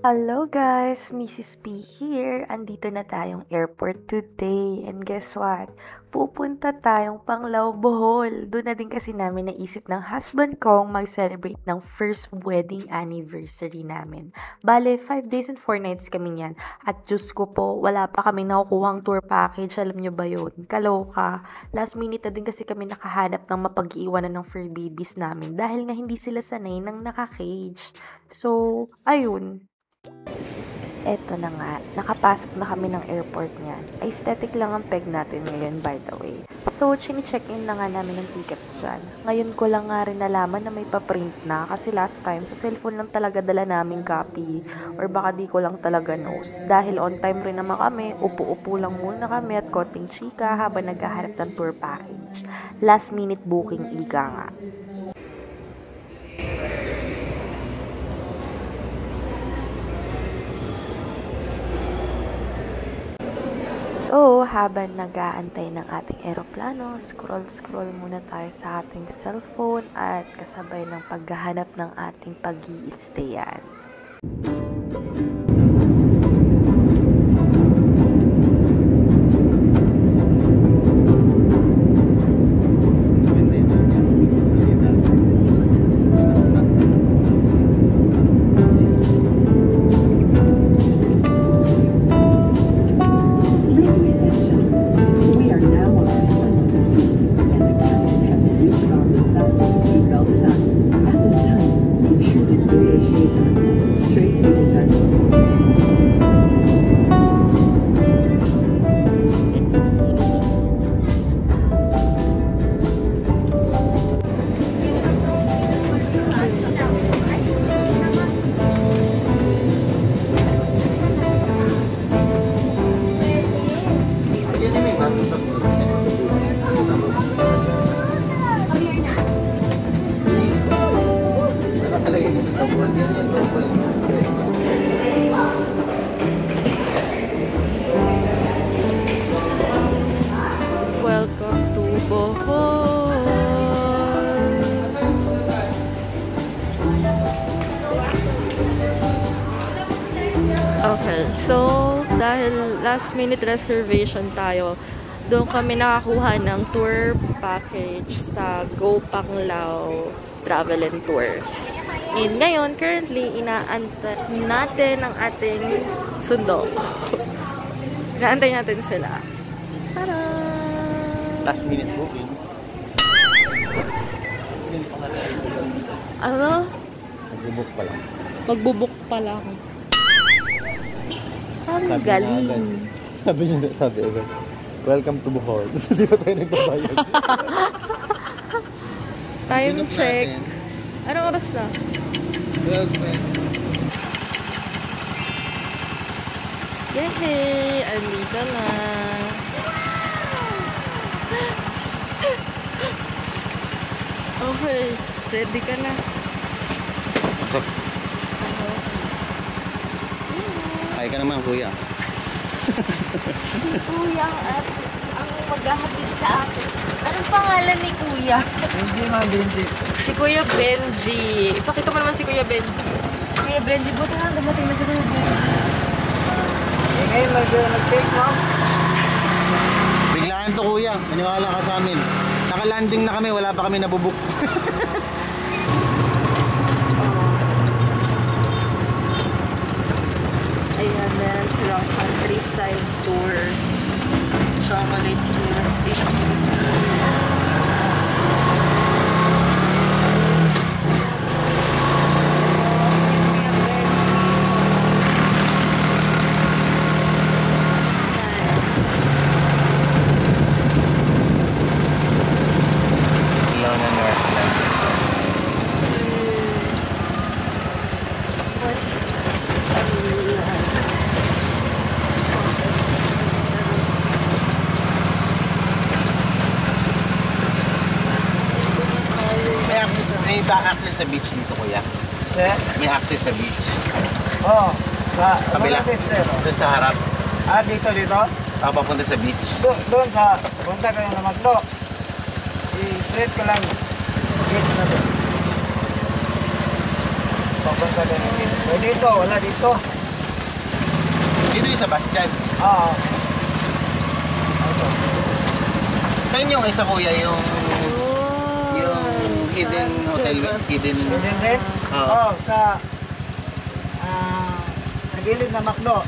Hello guys, Mrs. P here. Andito na tayong airport today. And guess what? Pupunta tayong Panglao, Bohol. Doon na din kasi namin naisip ng husband kong mag-celebrate ng first wedding anniversary namin. Bale, 5 days and 4 nights kami yan. At Diyos ko po, wala pa kami nakukuhang tour package. Alam nyo ba yun? Kaloka. Last minute na din kasi kami nakahanap ng mapag-iwanan ng fur babies namin dahil nga hindi sila sanay ng naka-cage. So, ayun. Eto na nga, nakapasok na kami ng airport niyan. Aesthetic lang ang peg natin ngayon, by the way. So, chine-check-in na nga namin ng tickets dyan. Ngayon ko lang nga rin nalaman na may paprint na kasi last time, sa cellphone lang talaga dala namin copy or baka di ko lang talaga knows. Dahil on time rin naman kami, upo-upo lang muna kami at konting chika habang naghahanap ng tour package. Last minute booking, ika nga. So, habang nag-aantay ng ating eroplano, scroll muna tayo sa ating cellphone at kasabay ng paghahanap ng ating pag-i-stayan. Welcome to Bohol! Okay, so dahil last minute reservation tayo, doon kami nakakuha ng tour package sa Go Panglao Travel and Tours. And ngayon, currently, inaantay natin ang ating sundo. Inaantay natin sila. Tara! Last minute booking. Ano? Magbubuk pa lang. Magbubuk pa lang. Ang galing. Sabi agad. Welcome to Bohol. Di ba tayo nagbabayad? Time check. Anong oras na? 12:20. Yehey! Andito na. Okay. Ready ka na. So, ay ka naman, kuya. Kuya ang maghahatid sa akin. Anong pangalan ni Kuya? Benji nga, Benji. Si Kuya Benji. Ipakita mo naman si Kuya Benji. Si Kuya Benji, buti nga dumating na si Kuya Benji. Eh, ngayon may sila nag-fix, no? Biglaan to, kuya. Maniwala ka sa amin. Naka-landing na kami, wala pa kami nabubuk. Ayan, meron silang countryside tour. Chocolate Hills Disney. May access sa beach dito, kuya. Eh? May access sa beach. Oo. Sa Kabila. Kabila. Sir. Doon sa harap. Ah, dito? Papunta sa beach. Doon sa, punta kayo na Maglo. I-straight ka lang. Gate na doon. Papunta din. Dito, wala dito. Dito yung sa Bastian. Oo. Saan yung isa kuya yung hidden hotel, hidden Hidden red? Oo. Oo, sa gilid na McDo.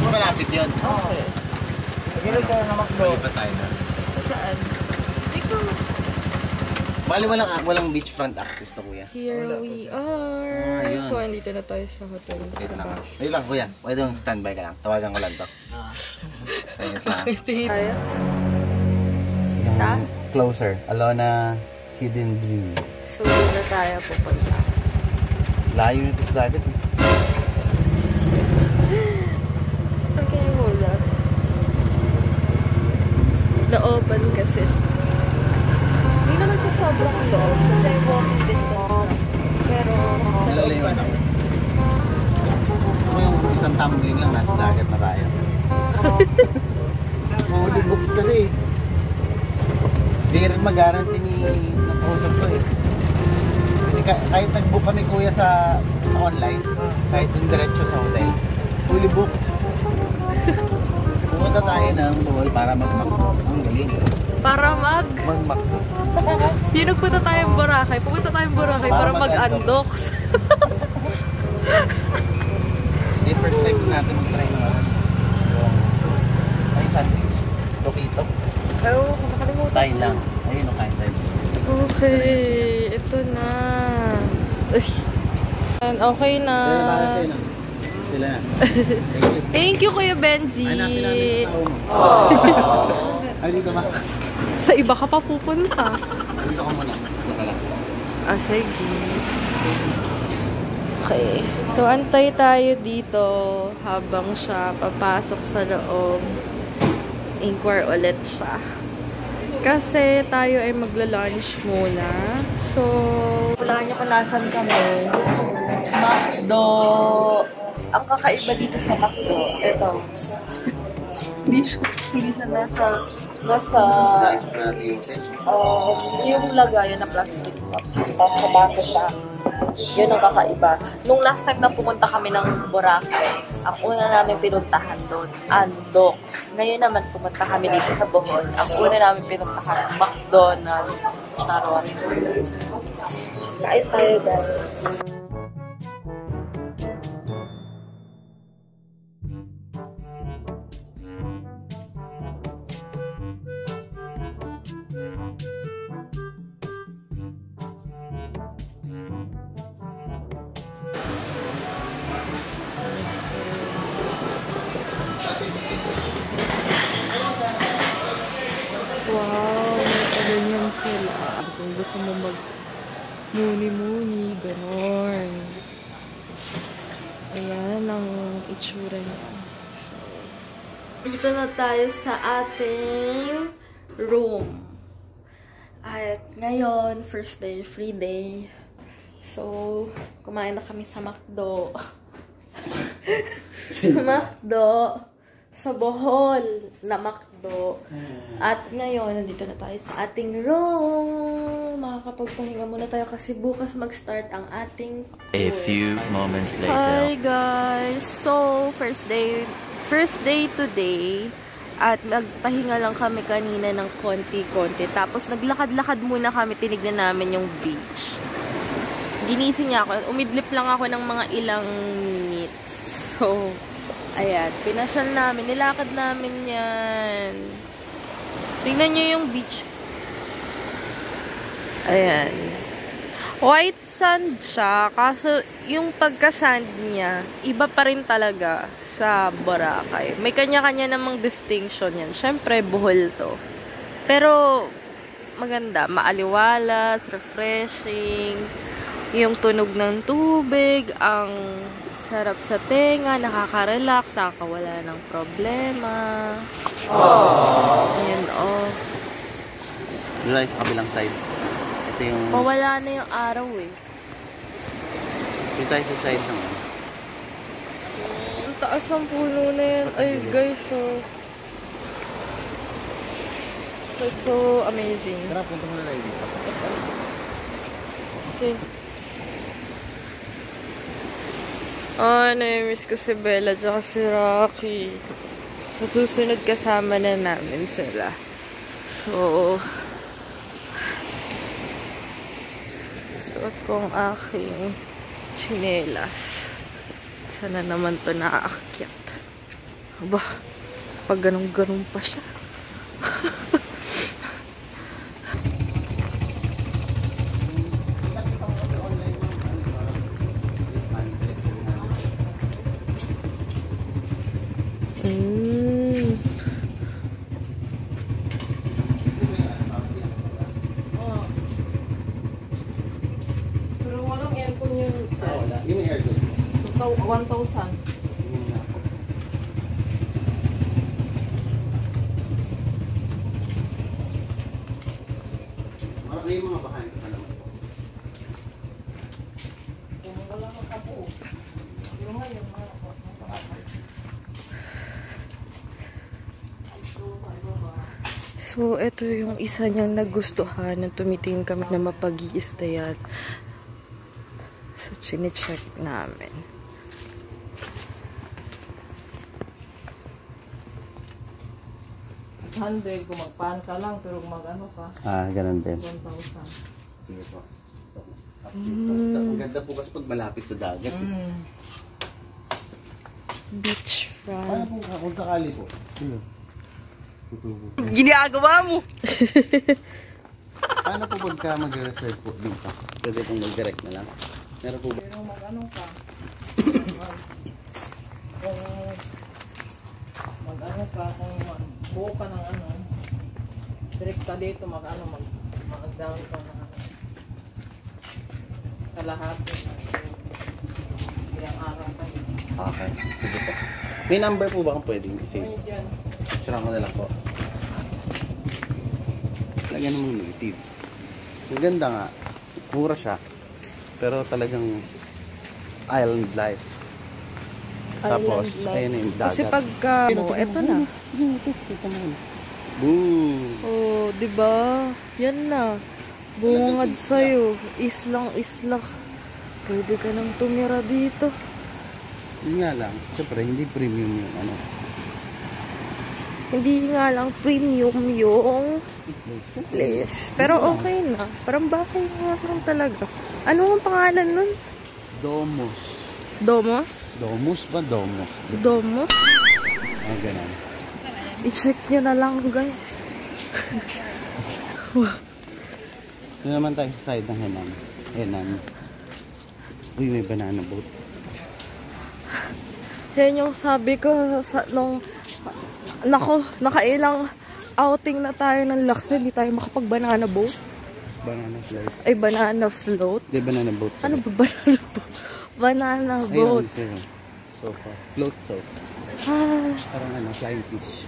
Malapit yun. Oo. Sa gilid kayo na McDo. Bali pa tayo na. Saan? Ikaw. Bali walang beachfront access to kuya. Here we are. Ayun. So, andito na tayo sa hotel Wait sa lang. bus. Ayun lang kuya. Pwede yung standby ka lang. Tawagan ko lang to. Tingit lang. Tayo? Sa? Closer. Alona Hidden Dream. So, doon na tayo pupunta. Layo nito sa dagat eh. Okay, hold up. Looban kasi siya. Hindi naman siya sobrang loob kasi walking distance lang. Pero, sa Nalalayon ako. Gusto yung isang tumbling lang nasa dagat na tayo. Mahulibog kasi eh. Hindi rin mag-guarantee ni nakausap ko eh. Kasi kahit nag-book kami kuya sa online, kahit yung diretso sa hotel, fully booked. Pumunta tayo ng Bohol para mag-McDo. Ang galing. para Mag-McDo. Yung nagpunta tayong Boracay. Pumunta tayong Boracay para Para mag-undox. Yung first time natin mag-try naman. Ay, sandwich. Lokito. Oo, nakalimutan. Tayo lang. Ayun o, kain tayo. Okay, ito na. Uy. Okay na. Sila para sa'yo na. Sila na. Thank you. Thank you, Kuya Benji. Hanapin namin yung asawa mo. Ay, dito ba? Sa iba ka pa pupunta. Dito ka muna. Dito ka lang. Ah, sige. Okay. So, antay tayo dito habang siya papasok sa loob. Inquire ulit siya. Kasi tayo ay magla-lunch muna. So, wala niyo kung nasan kami. McDo. Ang kakaiba dito sa McDo, ito. hindi siya nasa yung lagayan na plastic cup. Tapos sa baso siya. Yun ang kakaiba. Nung last time na pumunta kami ng Boracay, ang una namin pinuntahan doon, Andox. Ngayon naman pumunta kami dito sa Bohol. Ang una namin pinuntahan, McDonald's. Charot. Kain tayo, guys. Wow, may paganyan sila. Kung gusto mo mag-muni-muni, ganon. Ayan ang itsura niya. Dito na tayo sa ating room. At ngayon, first day, free day. So, kumain na kami sa McDo. Sa McDo. Sa Bohol na McDo. At ngayon, nandito na tayo sa ating room. Makakapagpahinga muna tayo kasi bukas mag-start ang ating tour. A few moments later. Hi guys! So, first day today. At nagpahinga lang kami kanina ng konti-konti. Tapos naglakad-lakad muna kami, tinignan namin yung beach. Ginising niya ako. Umidlip lang ako ng mga ilang minutes. So, ayan, pinasyal namin, nilakad namin yan. Tingnan nyo yung beach. Ayan. White sand siya, kaso yung pagka-sand niya, iba pa rin talaga sa Boracay. May kanya-kanya namang distinction yan. Siyempre, Bohol to. Pero, maganda. Maaliwalas, refreshing. Yung tunog ng tubig, ang sarap sa tenga, nakaka-relax, nakakawala ng problema. Ayan, oh. Doon tayo sa kabilang side. Ito yung... Mawala na yung araw eh. Doon tayo sa side ng... Ang taas ang puno na yan. Ay, guys, oh. It's so amazing. Tara, punta muna tayo dito. Okay. Na-miss ko si Bella tsaka si Rocky. Sa susunod kasama na namin sila. So, suot ko ang aking tsinelas. Sana naman to naaakyat. Aba, pag ganun-ganun pa siya. Pero walang aircon yun. Wala. Yung aircon. 1,000. May mga bahay pa naman po. Wala makabuo. Pero ngayon, So, ito yung isa niyang nagustuhan na tumitingin kami na mapag-i-stayan. So, chine-check namin. handle kung magpan ka lang, pero kung mag-ano ka, Ganun din. 1,000. Sige po. Ang ganda po kasi pag malapit sa dagat. Beachfront. Paano po kung sakali po? Sino? Ginagawa mo! Paano po pagka mag-reserve po dito? Pwede pong mag-direct na lang? Meron po ba? Pero mag-ano ka, kung mag-ano ka, kung buo ka ng ano, direct ka dito, mag-ano, mag-down ka ng ano, kalahati na ilang araw ka dito. Okay, sige po. May number po ba kung pwedeng i-save? Ngayon dyan, Picture ko na lang po. Lagyan namang native. Ang ganda nga. Mura siya. Pero talagang island life. Tapos, ayun na yung dagat. Kasi pagka eto na. Boom! Oh, di ba? Yan na. Bungad sa'yo. Islang-isla. Pwede ka nang tumira dito. Yun nga lang. Siyempre, hindi premium yung ano. Hindi nga lang premium yung place. Pero okay na. Parang bahay nga lang talaga. Ano ang pangalan nun? Domos. Domos? Domus ba? Domos. Domos? Ganun. I-check nyo na lang, guys. Doon naman tayo sa side ng Henan. Henan. Uy, may banana boat. Yan yung sabi ko sa nung nakailang outing na tayo ng Laksa, hindi tayo makapag-banana boat. Banana float. Ay, banana float. Hindi, banana boat. Ano ba banana boat? Banana boat. Ayun, sa'yo. So far. Float so. Parang ano, flying fish.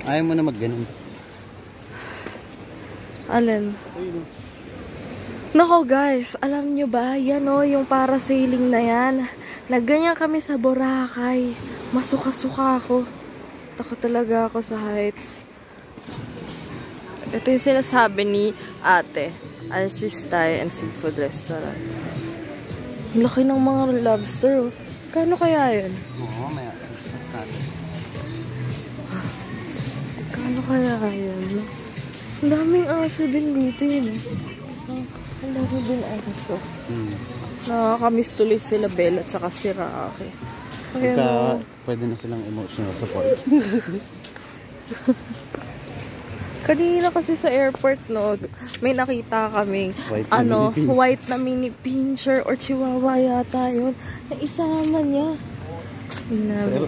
Ayaw mo na mag-ganun. Alin? Nako guys, alam nyo ba? Yan o, yung parasailing na yan. Nagganyan kami sa Boracay. Masuka-suka ako. Takot talaga ako sa heights. Ito yung sinasabi ni ate. Alsis Thai and Seafood Restaurant. Ang laki ng mga lobster. Oh. Kano kaya yun? Oo, may Kano kaya yun? Ang daming aso din dito yun. Ang dami din aso. Nakakamiss tuloy sila Bella at saka si Rocky. Pagka pwede na silang emotional support. Kanina kasi sa airport, no, may nakita kaming white na mini pincher or chihuahua yata yun. Na isama niya. Hindi namin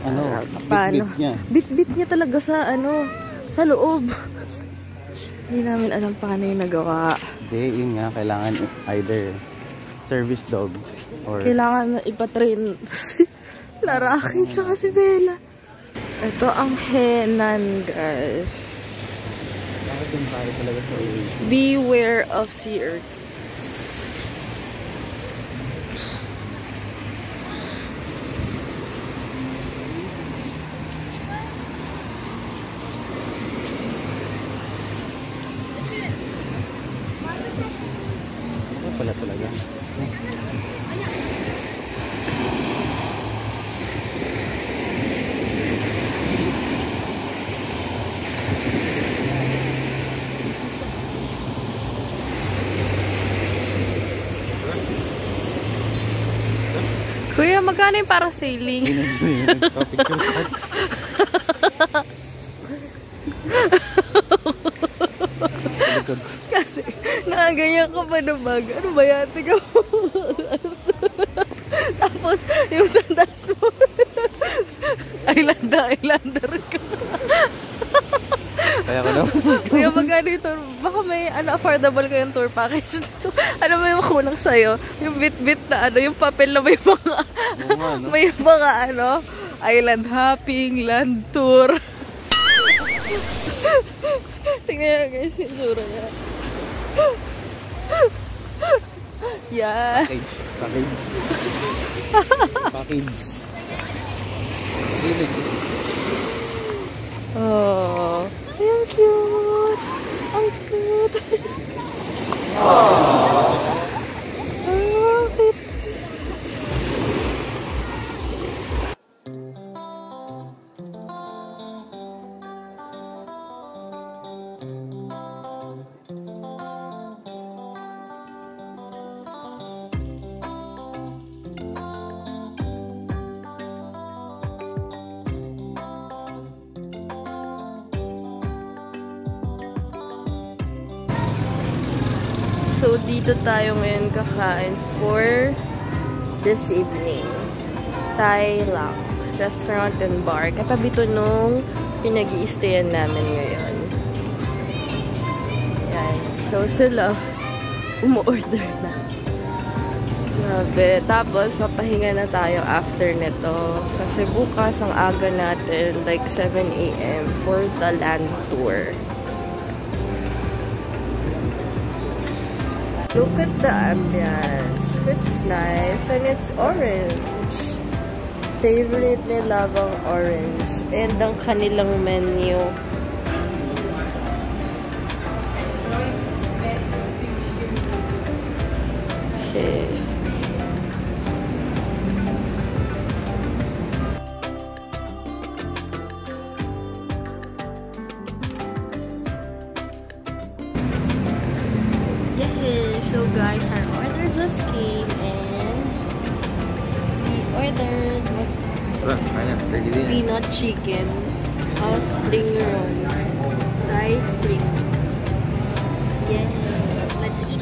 paano. Bit-bit niya talaga sa sa loob. Hindi namin alam paano yung nagawa. Hindi, yun nga, kailangan either service dog or Kailangan na ipatrain si Laraki tsaka si Bella. Ito ang Henan, guys. bakit yung tayo talaga sa uwi? Beware of sea urchins. Ano pala talaga? Kuya, magkano yung para sailing? Picture start. Kasi, nakaganyan ka pa na bag. Ano ba yan? Tiga mo. Tapos, yung sandas mo. Islander ka. Kaya ko na. Kuya, magkano yung tour? Baka may affordable kayong tour package dito. Alam mo yung kulang sa'yo? Yung bit-bit na yung papel na may mga, may mga island hopping, land tour. Tingnan nyo guys, yung tsura niya. Yeah. Package. Oh, ang cute. Ang cute. So, dito tayo ngayon kakain for this evening. Thai Lang Restaurant and Bar. Katabi to nung pinag-i-stayan namin ngayon. Yan. So, sila umu-order na. Grabe. Tapos, papahinga na tayo after nito. Kasi bukas ang aga natin, like 7 AM for the land tour. Look at the ambience. It's nice and it's orange. Favorite nila bang orange. And ang kanilang menu. Okay. So guys, our order just came and we ordered peanut chicken, spring roll, Thai spring. Yes, let's eat.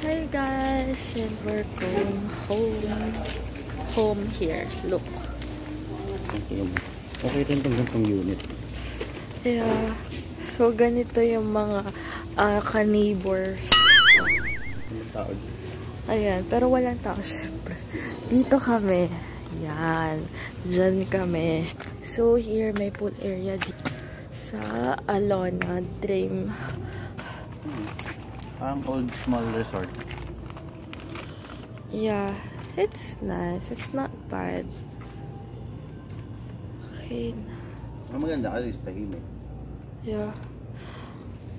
Hi guys, and we're going home here. Look. Okay rin itong gantong unit. Yeah. So, ganito yung mga ka-neighbors. Walang tao. Ayan. Pero walang tao, syempre. Dito kami. Yan. Diyan kami. So, here may pool area dito. Sa Alona Dream. Parang old small resort. Yeah. It's nice. It's not bad. Okay. Ang maganda kasi is tahimik. Yeah.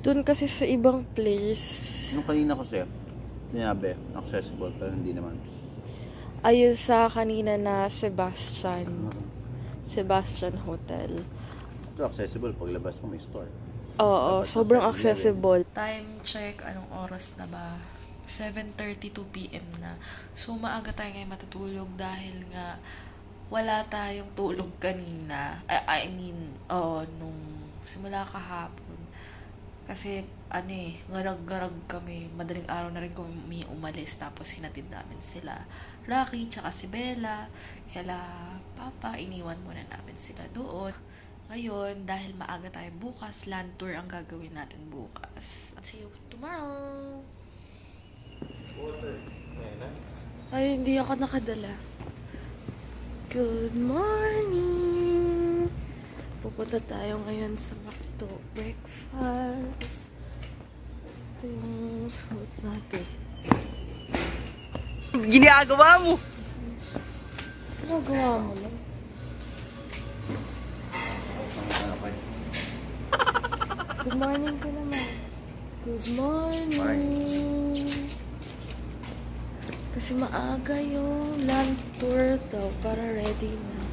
Doon kasi sa ibang place. Nung kanina ko siya, sinabi, accessible, pero hindi naman. Ayun sa kanina na Sebastian Hotel. Ito accessible, paglabas mo may store. Oo, Dapat sobrang sa 7-Eleven. accessible. Time check, anong oras na ba? 7:32 PM na. So, maaga tayo ngayon matutulog dahil nga wala tayong tulog kanina. I mean, nung simula kahapon. Kasi, ngarag-garag kami. Madaling araw na rin kami umalis. Tapos, hinatid namin sila. Rocky, tsaka si Bella. Kaya, Papa, iniwan muna namin sila doon. Ngayon, dahil maaga tayo bukas, land tour ang gagawin natin bukas. See you tomorrow! Ay, hindi ako nakadala. Good morning! Pupunta tayo ngayon sa McDo breakfast. Ito yung suot natin. Ginagawa mo! Ginagawa mo lang. Good morning ka naman. Good morning. Kasi maaga yung land tour daw para ready na.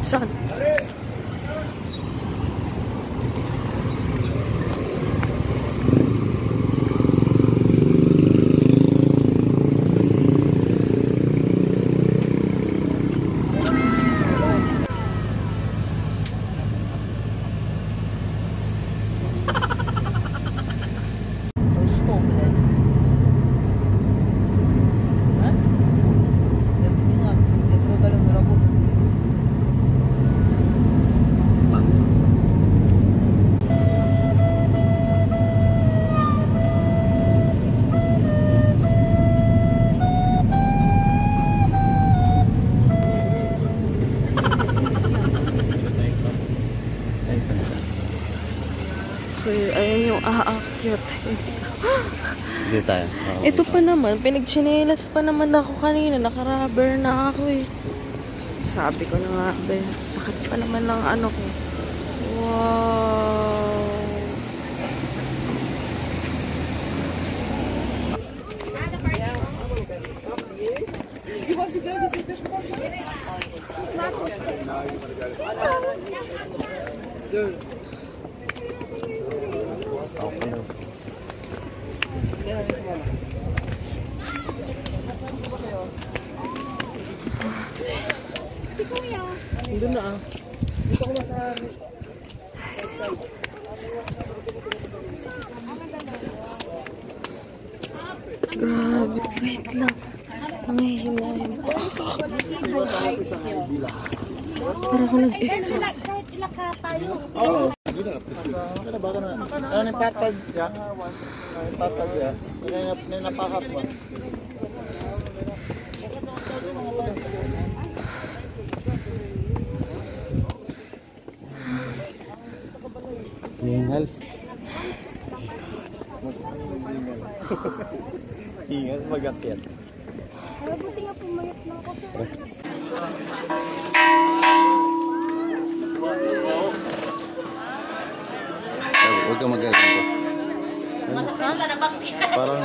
Saan? Ayan yung aakyat. Hindi tayo. Ito pa naman, pinagchinelas pa naman ako kanina. Naka-rubber na ako eh. Sabi ko na nga, sakit pa naman ng ano ko. Wow! Doon na ah. Dito ko masabi. Grabe, wait lang. Nangihilahin pa ako. Para ako nag-exercise. Ano yung patag ya? Yung patag ya? May napahap ba? Hingal. Hingal mag-akyat. Buti nga pumayat na ako. Huwag ka mag-akyat. Parang...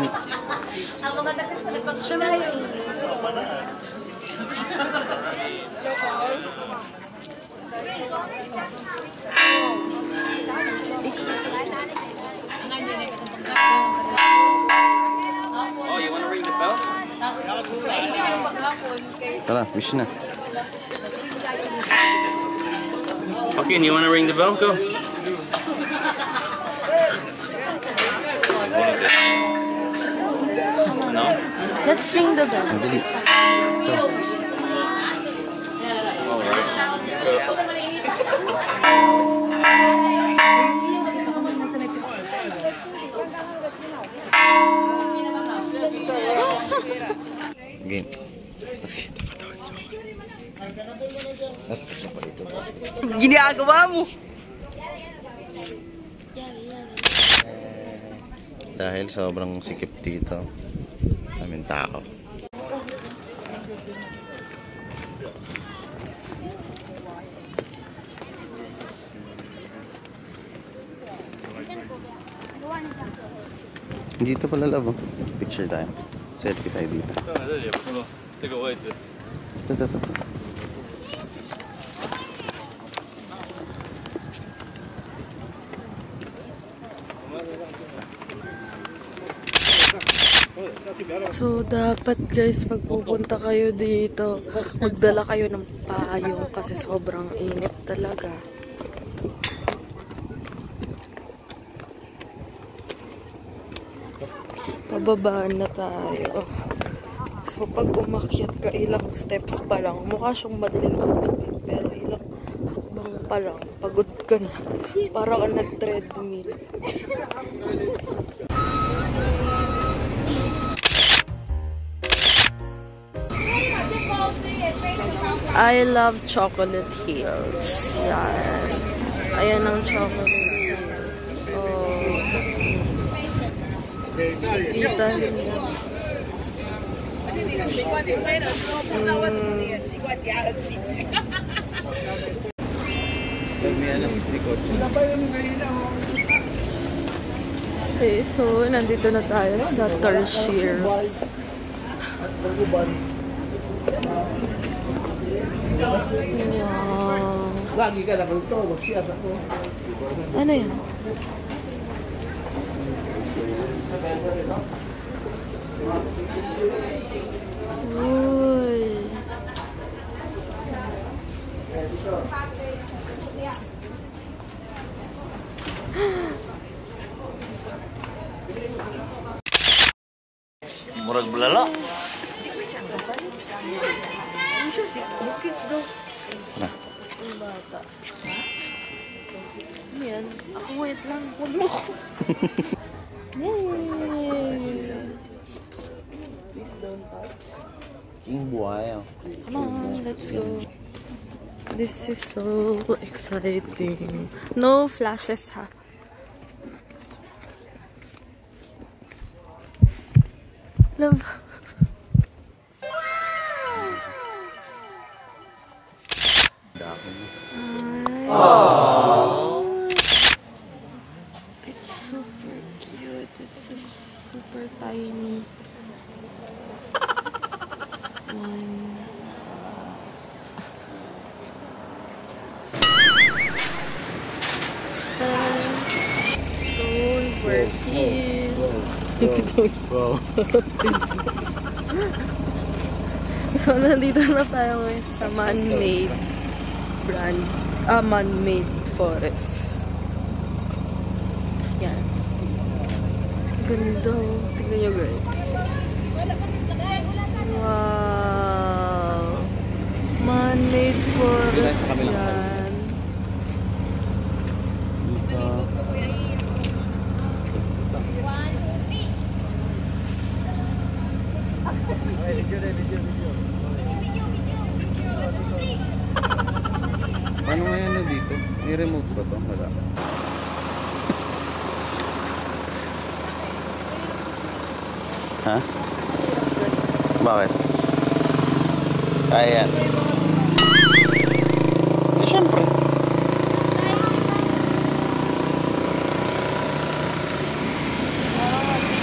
Oh, you want to ring the bell? Tara, wish na. Okay, and you want to ring the bell? Go. No? Let's ring the bell. Madali. All right. Let's go. Game. Ginagawa mo! Dahil sobrang sikip dito. Daming tao. Dito pala love, oh. Picture tayo. Selfie tayo dito. Ito. So, dapat guys, pag pupunta kayo dito, magdala kayo ng payong kasi sobrang init talaga. Pababaan na tayo. So, pag umakyat ka, ilang steps pa lang. Mukha siyang madaling akyat, pero ilang hakbang pa lang. Pagod ka na. Parang ka nag-treadmill. I love Chocolate Hills. Yan. Ayan ang chocolate. Oh. Italy. Okay, so nandito na tayo sa Tertiaries. Wow. Ano yan? Uy. Murag bulalo. Ano yan? Ako wait lang. Huwag mo ko. Yay! Please don't touch. Yung buhay. Come on, let's go. This is so exciting. No flashes, ha? Love. It's super cute. It's a super tiny one. So worth it. Wow. So, nandito na tayo ngayon sa man-made brand. Man-made forest. Yan. Ganda. Tignan nyo guys. Wow. Man-made forest yan. Paano nga yan dito? May remote ba to? Wala. Ha? Bakit? Kaya yan. Eh, syempre.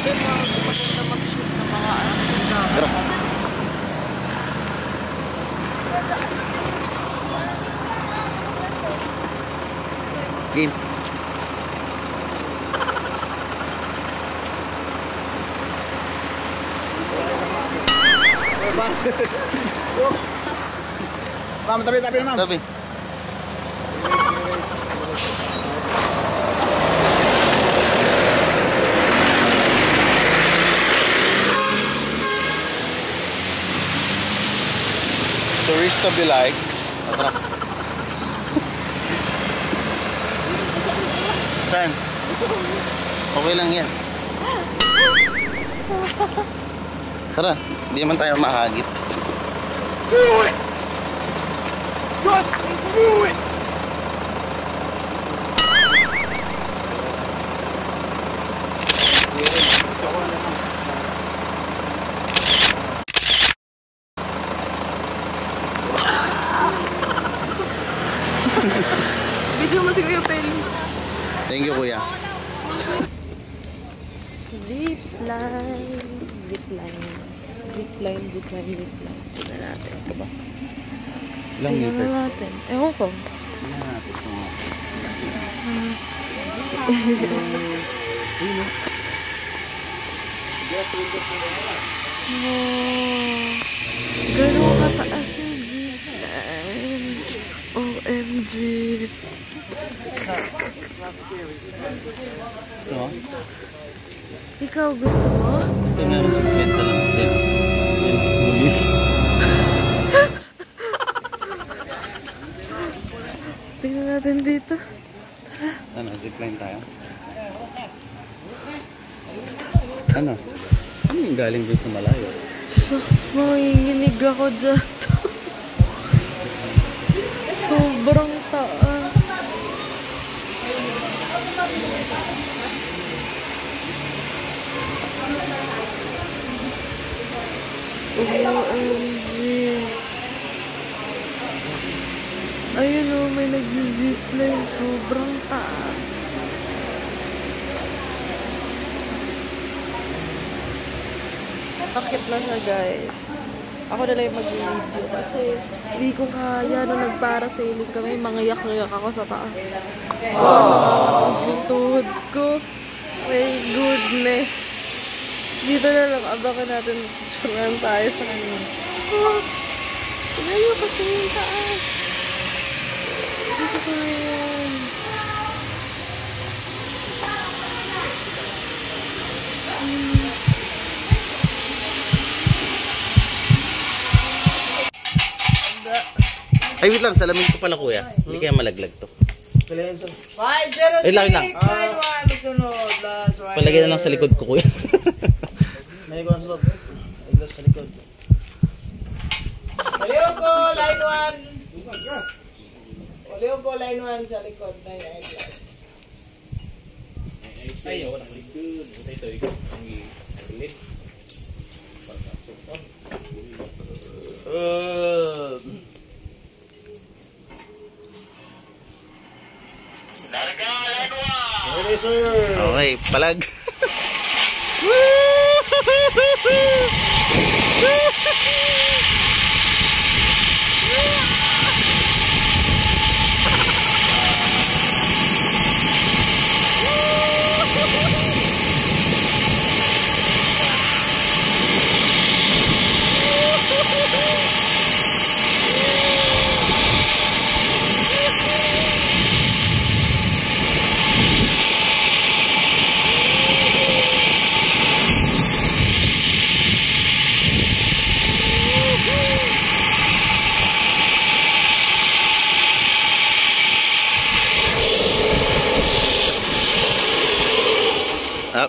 Dito na maganda mag-shoot ng mga Game. Ma'am, tabi-tabi na ma'am. Tabi. Tourista be likes. Saan? Okay lang yan. Tara, hindi man tayo mahagip. Do it! Just do it! Video mo si Kuya Peli. Thank you, kuya. Zipline. Zipline. Zipline, zipline, zipline. Tignan natin. Diba? Ilang Tignan meters? natin. Ewan ko. Tignan natin. Oh, ganun kataas yung zipline. OMG. Gusto mo? Ikaw gusto mo? Ito meron 50 lang. Yan. Bulis. Tingnan natin dito. Ano, zipline tayo? Ano? Ano yung galing dun sa malayo? Shucks, manginginig ako dyan. Sobrang taas. OMG. Ayun o, may nag-zipline. Sobrang taas. Akit na siya, guys. Ako na lang yung mag-video kasi hindi ko kaya nung nag-parasailing kami, mangayak-ngayak ako sa taas. Nakakatog yung tuhod ko. My goodness. Dito na lang, abangan natin picturean tayo sa kanya. Oh, tignan kasi yung taas. Dito ko yan. Ay, wait lang. Salamin ko pala, kuya. Hindi kaya malaglag to. 506, Ay, lang. 91, sunod, last right. Palagay na lang sa likod ko, kuya. May gonslot. Ay, sa likod. Palioko, line 1. Palioko, line 1 sa likod na yung eyeglass. Ay, wala ko likod. Ito, ikaw. Ang i-alin. Okay, sir. Okay, palag.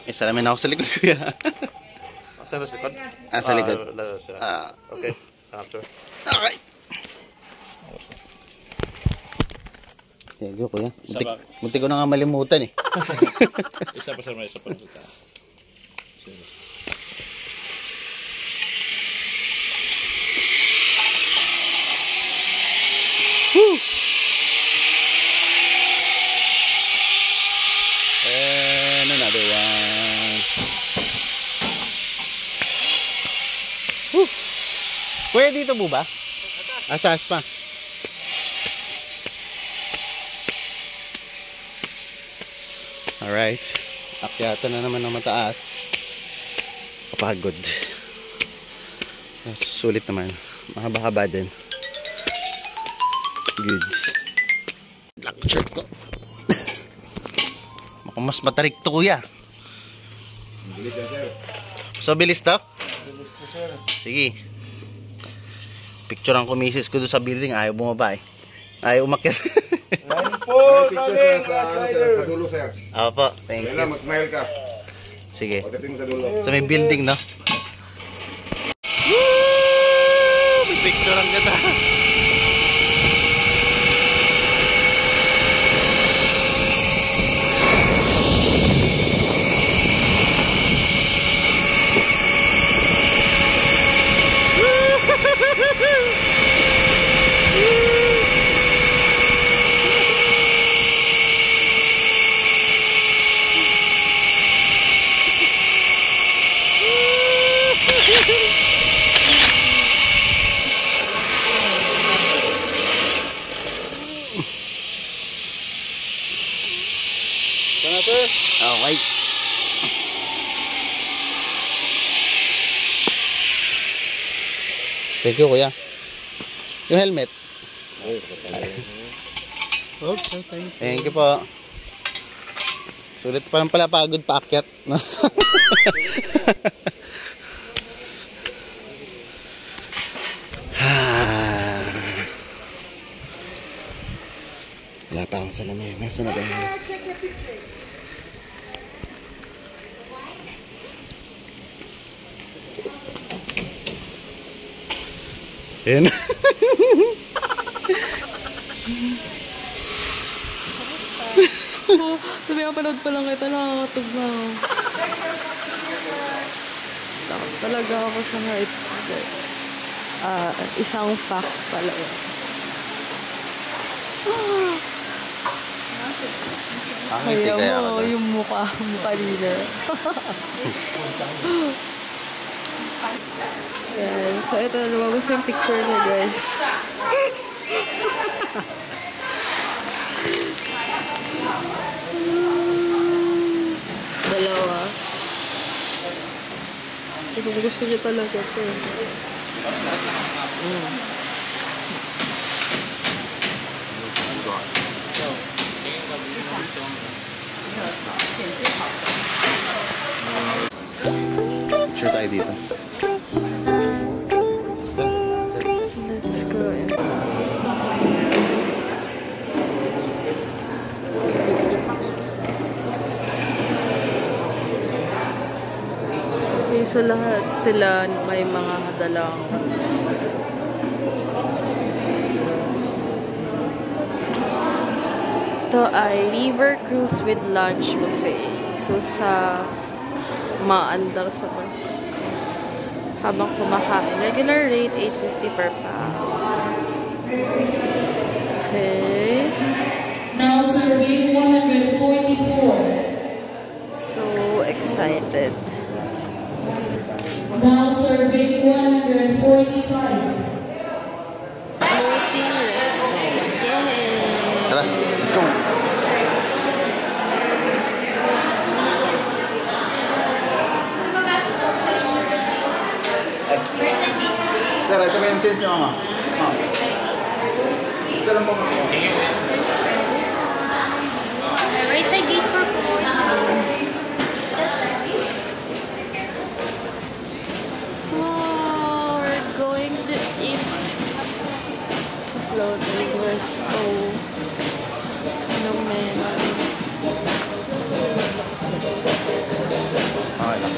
May salamin ako sa likod, kuya. Saan sa likod? Sa likod. Okay. After. Okay. Thank you, kuya. Muntik ko na nga malimutan eh. Isa pa sa may isa pa. Woo! And another one. Woo! Kuya, dito po ba? Taas pa. Alright. Akyatan na naman ng mataas. Kapagod. Sulit naman. Mahaba-haba din. Goods. Black shirt ko. Mas matarik to, kuya. Bilis na, sir. So, bilis to? Bilis to, sir. Sige. Picture ang kumisis ko doon sa building. Ayaw bumaba eh. Ayaw umakyat. Line 4 kami, Sa dulo, sir. Opo, thank you. Mag-smile ka. Sige. Pagdating sa dulo. Sa may building, no? Woo! May picture ang gata. Okay. Thank you, kuya. Yung helmet. Okay, thank you po. Sulit pa lang pala pagod paakyat. Wala pa akong salamin. Nasaan na ba yun? Yan. ko. Sabi nga, panood pa lang kita, nakakatog na ako. Takot talaga ako sa heights, guys. Isang fact pala yun. Saya mo, yung mukha nila. Yan. So, ito, lumabas yung picture niya, guys. Dalawa. Ito, gusto niya talaga ito. Picture tayo dito. Let's go. Okay, so lahat sila may mga hadalang. Ito ay River Cruise with Lunch Buffet. So, sa maandar sa barko. Habang kumakain. Regular rate, $8.50 per pax. Okay. Now serving 144. So excited. Now serving 145. Floating restaurant. Yay! Tara, let's go! Sir, ito ba yung cheese niyo, mama? Ito lang po. Right side gate for Oh, we're going to eat floating restaurant. No man. Okay lang.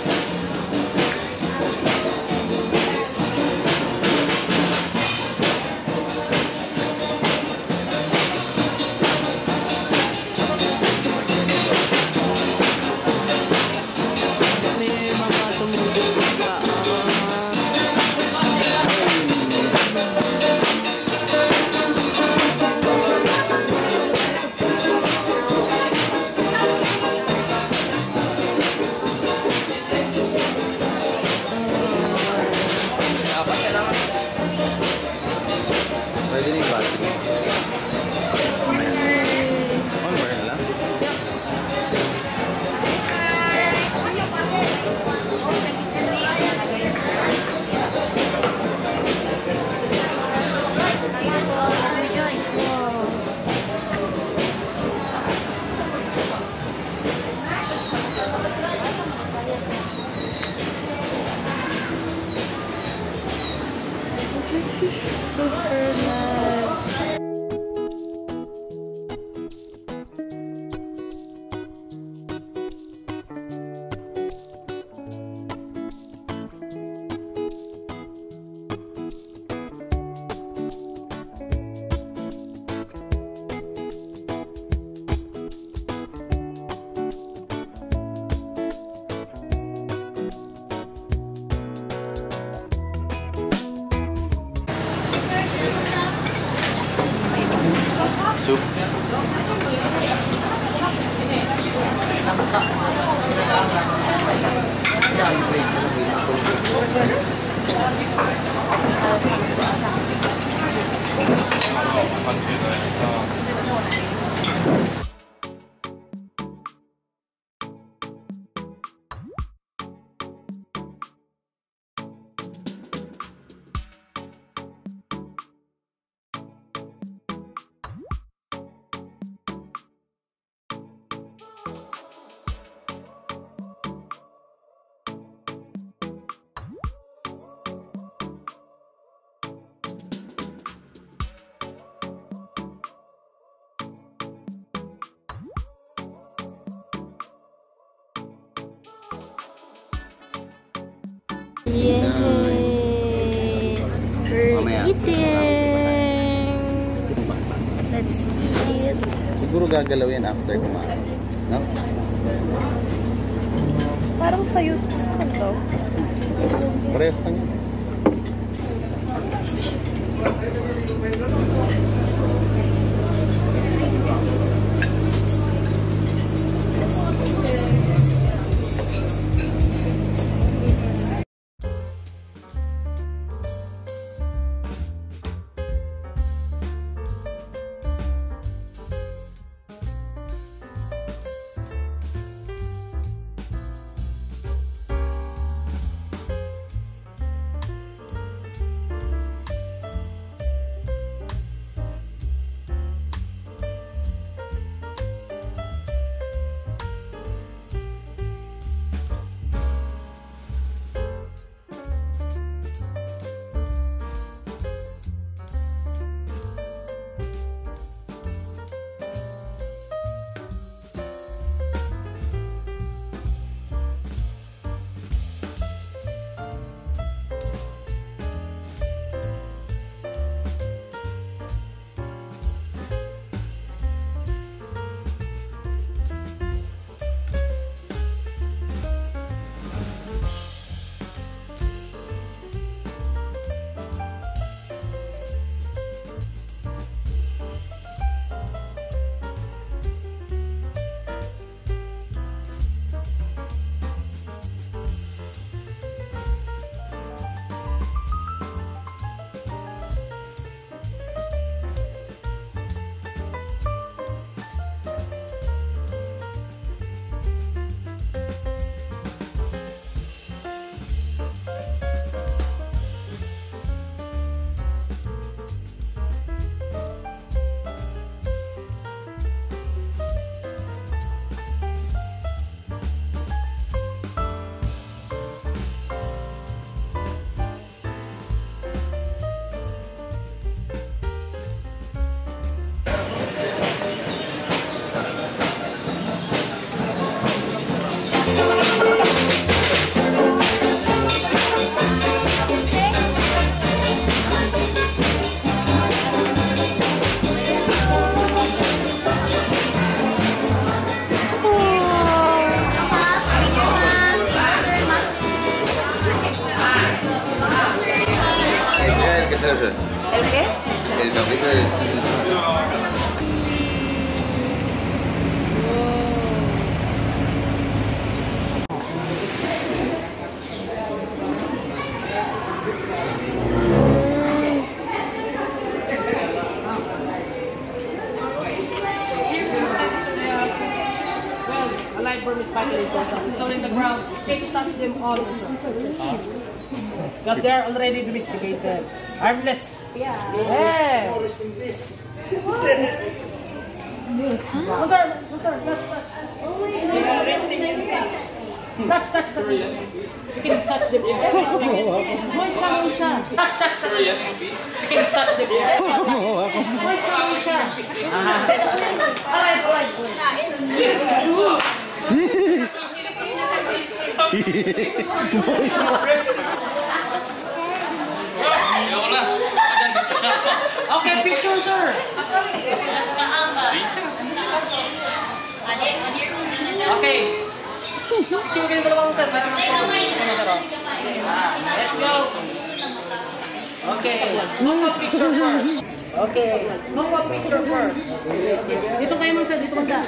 May mga tumulong pa. Pwede na yung battery. On burn lang? This is super nice. Soup. Yay! We're Mamaya. eating! Let's eat! Siguro gagalaw yan after kumain. No? Parang sa'yo sa kanto. Parehas lang yan. ¿El qué? El cabrito de... Alive worm is fighting in total. It's all in the ground. You can't touch them all. Because they are already domesticated. Harmless. Yeah. Yeah. They are resting in the touch. You can touch them. Moisha. Touch. You can touch them. Moisha. Alive. Okay, picture, sir. Okay. Picture kayo dalawang sir. Let's go. Okay. Move picture first. Okay. Move picture first. Dito kayo sir. Dito ka.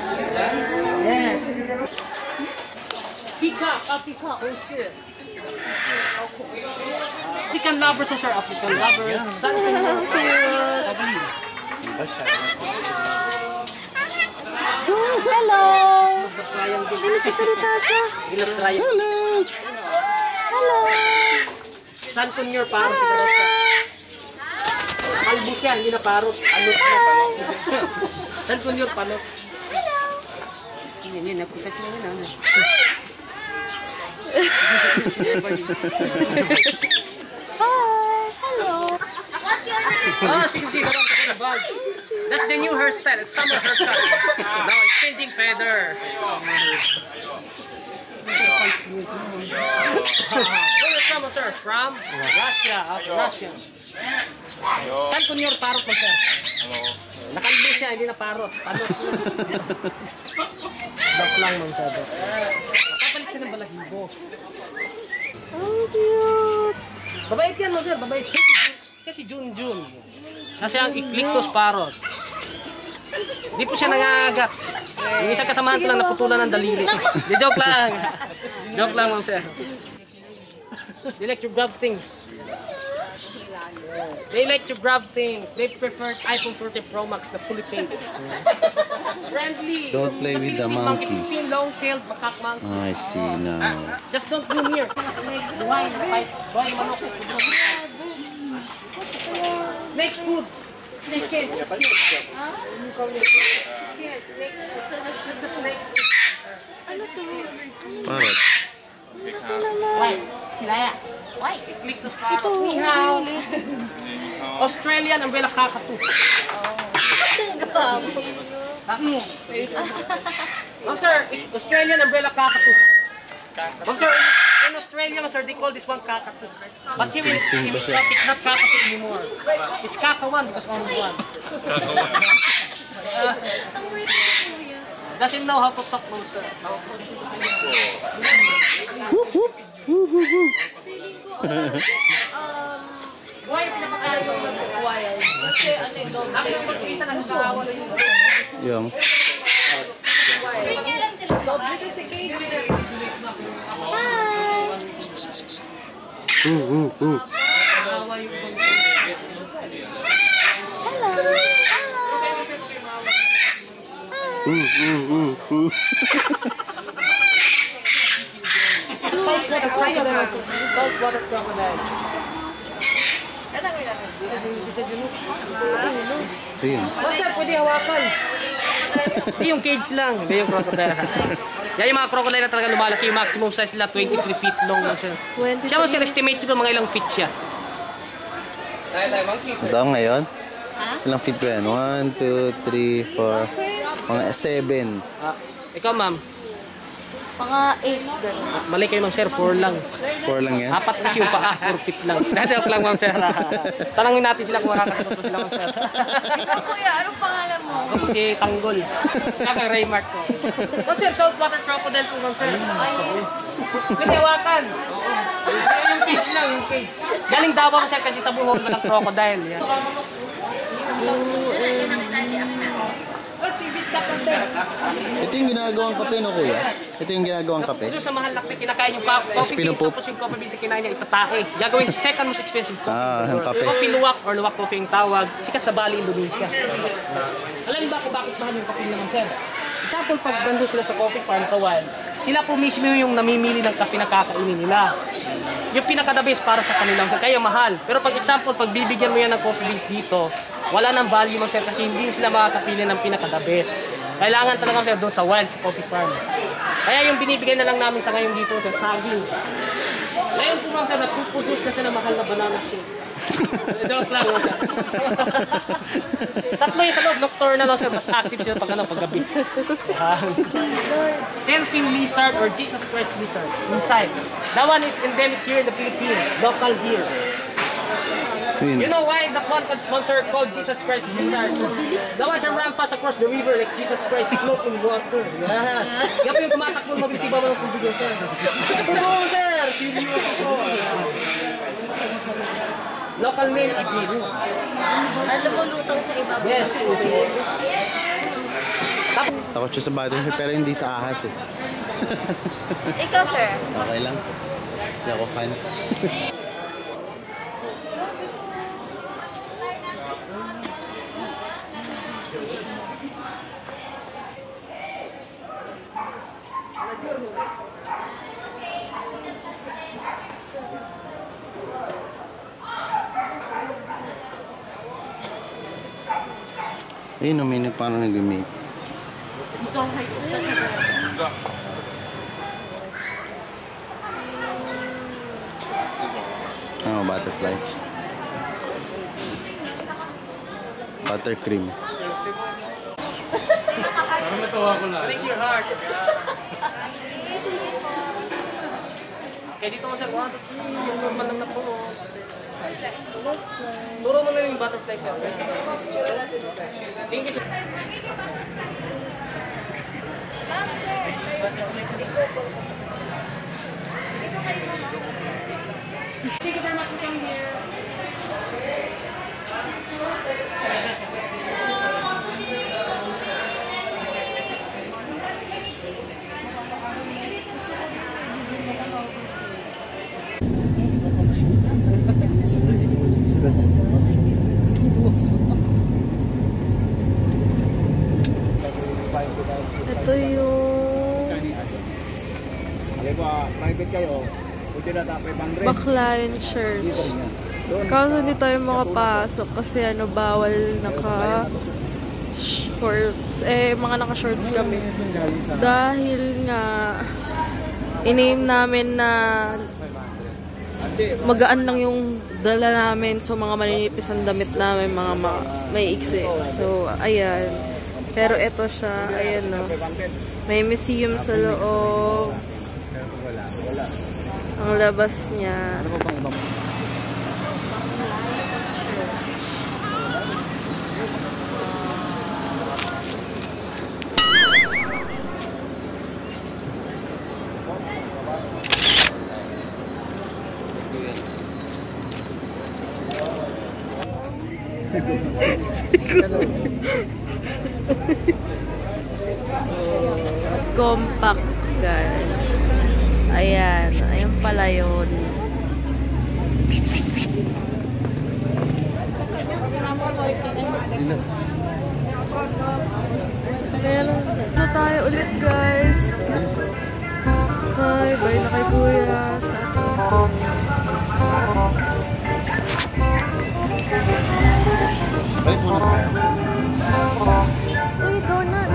Yes. Peacock. Peacock. Oh shit. African lovers sir. African lovers. Hello! Hindi nagsasalita siya. Hello! Hello! San Junior parot. Albus yan, hindi na parot. Anot na panot. San Junior panot. Hello! Hindi, nakusat mo yun. Hi! Hello! Sige. That's the new hairstyle. It's summer haircut. Now it's changing feather. Where you from, sir? From Russia. Russia. San Junior parot mo, sir. Hello. Nakalbo siya, hindi na parot. Parot na. Dok lang, ma'am, sabi. Nakapalit siya ng balahibo. Oh, cute. Babait yan, no, sir. Babait. Siya si Junjun. Siya siyang Iclictus parrot. Hindi po siya nangagat. Yung isang kasamahan ko lang naputulan ng daliri. Di joke lang. Joke lang, ma'am, sir. They like to grab things. They like to grab things. They prefer iPhone 14 Pro Max na fully paid. Friendly. Don't play with the monkeys. Long-tailed macaque monkey. Oh, I see now. Just don't go near. Buhay, buhay, manok. Snake food. Snake. Ano to? Parrot. Why? Silaya. Why? Click to start. Ni hao. Australian umbrella cockatoo. Ma'am sir, Australian umbrella cockatoo. Ma'am sir, in Australia, ma'am sir, they call this one cockatoo. But here it's not cockatoo anymore. It's kakawan because only one. Doesn't know how to talk, ma'am sir. Why pinapakain yung wild? Kasi ano yung double Yung. double kasi cage. Saltwater crocodile. Saltwater crocodile. Ayun. Sir, pwede hawakan. Hindi yung cage lang. Hindi yung crocodile. Yan yung mga crocodile na talaga lumalaki. Yung maximum size nila 23 feet long lang siya. Siya mo sir, estimate ko mga ilang feet siya. Ito ngayon? Ilang feet ba yan? 1, 2, 3, 4, mga 7. Ikaw ma'am? Mga 8 gano'n. Mali kayo ma'am sir, 4 lang. 4 lang yan? 4 kasi yung paa, 4 feet lang. Joke lang ma'am sir. Tanangin natin sila kung makakatuto sila ma'am sir. Kuya, anong pangalan mo? Ako si Tanggol. Kaka Raymark ko. Ma'am sir, saltwater crocodile po ma'am sir. Pwede hawakan. Yung cage lang, yung cage. Galing Davao sir kasi sa buhok ng crocodile. Yan. Ito yung ginagawang kape, no kuya? Ito yung ginagawang kape? Doon sa mahal na kinakain yung coffee beans, tapos yung coffee beans na kinain niya, itatae. Gagawin second most expensive coffee. Ang kape. Coffee luwak or luwak coffee yung tawag. Sikat sa Bali, Indonesia. Alam niyo ba kung bakit mahal yung kape naman, sir? Example, pag nandun sila sa coffee farm sa wild, sila po mismo yung namimili ng kape na kakainin nila. Yung pinaka-the best para sa kanilang sir, kaya mahal. Pero pag example, pag bibigyan mo yan ng coffee beans dito, wala nang value mo sir kasi hindi sila makakapili ng pinaka-the best. Kailangan talaga sir doon sa wild, sa coffee farm. Kaya yung binibigay na lang namin sa ngayon dito sir, saging. Ngayon po sir, nagpuproduce na siya ng mahal na banana shake. Joke lang sir. Tatlo yung sa loob, nocturnal lang sir, mas active sila pag gabi. Selfing lizard or Jesus Christ lizard inside. That one is endemic here in the Philippines, local here. You know why that one monster called Jesus Christ lizard? The ones that ran fast across the river like Jesus Christ float in water. Yeah. Yan yung tumatakbo mabilis ibabaw ng tubig sir. Oo sir, seryoso po. Local name is Ziru. Ano mo lutang sa ibabaw? Yes. Takot siya sa battery pero hindi sa ahas eh. Ikaw sir? Okay lang. Hindi ako fan. Ayun, uminig parang nag-mate. Oh, butterfly. Buttercream. Parang natawa ko na. Break your heart. Okay, dito ko sir, 1, 2, 3, yung normal lang na pulse. That's nice. Turo mo na yung butterfly shell. Thank you, sir. Thank you very much for coming here. Ito yung private kayo, pwede na tayo 500. Baklayan Church. Kaso hindi tayo makapasok kasi bawal naka-shorts. Mga naka-shorts kami. Dahil nga, in-aim namin na magaan lang yung dala namin. So, mga maninipis ang damit namin, mga may iksi. So, ayan. Pero ito siya, ayan no. May museum sa loob. Ang labas niya. Compact, guys. Ayan. Ayan pala yun. Meron na tayo ulit, guys. Hi, bye na kay Kuya sa ating Balik mo na tayo. uy, go na.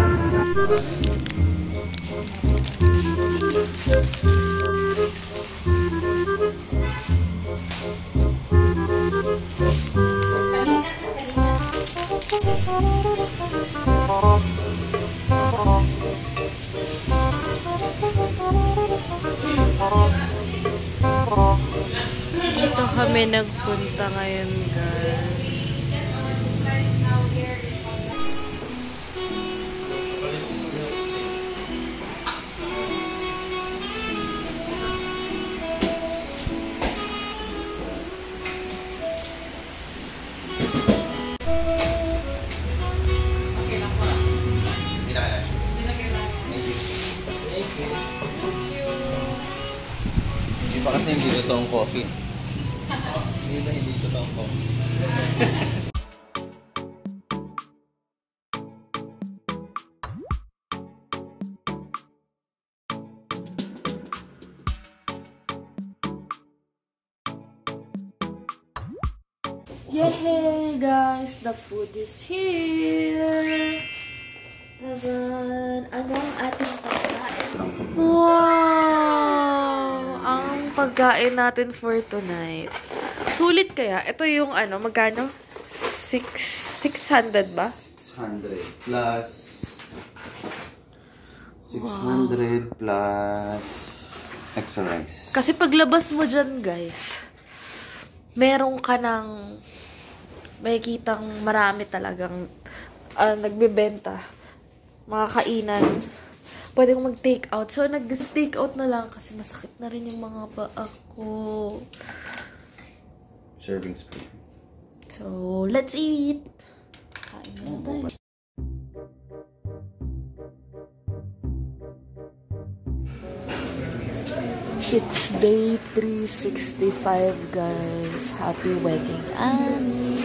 Dito kami nagpunta ngayon, guys. Hindi na kaya. Hindi pa kasi hindi totoong coffee. Hindi totoong coffee. Yay, guys! The food is here! Tadan! Anong ating pagkain? Wow! Ang pagkain natin for tonight. Sulit kaya? Ito yung magkano? 600 ba? 600 plus 600 plus extra rice. Kasi paglabas mo dyan, guys, meron ka ng makikitang marami talagang nagbebenta. Mga kainan. Pwede kong mag-take out. So, nag-take out na lang kasi masakit na rin yung mga paa ko. Serving spoon. So, let's eat! Kain na tayo. It's day 365, guys. Happy wedding, Annie!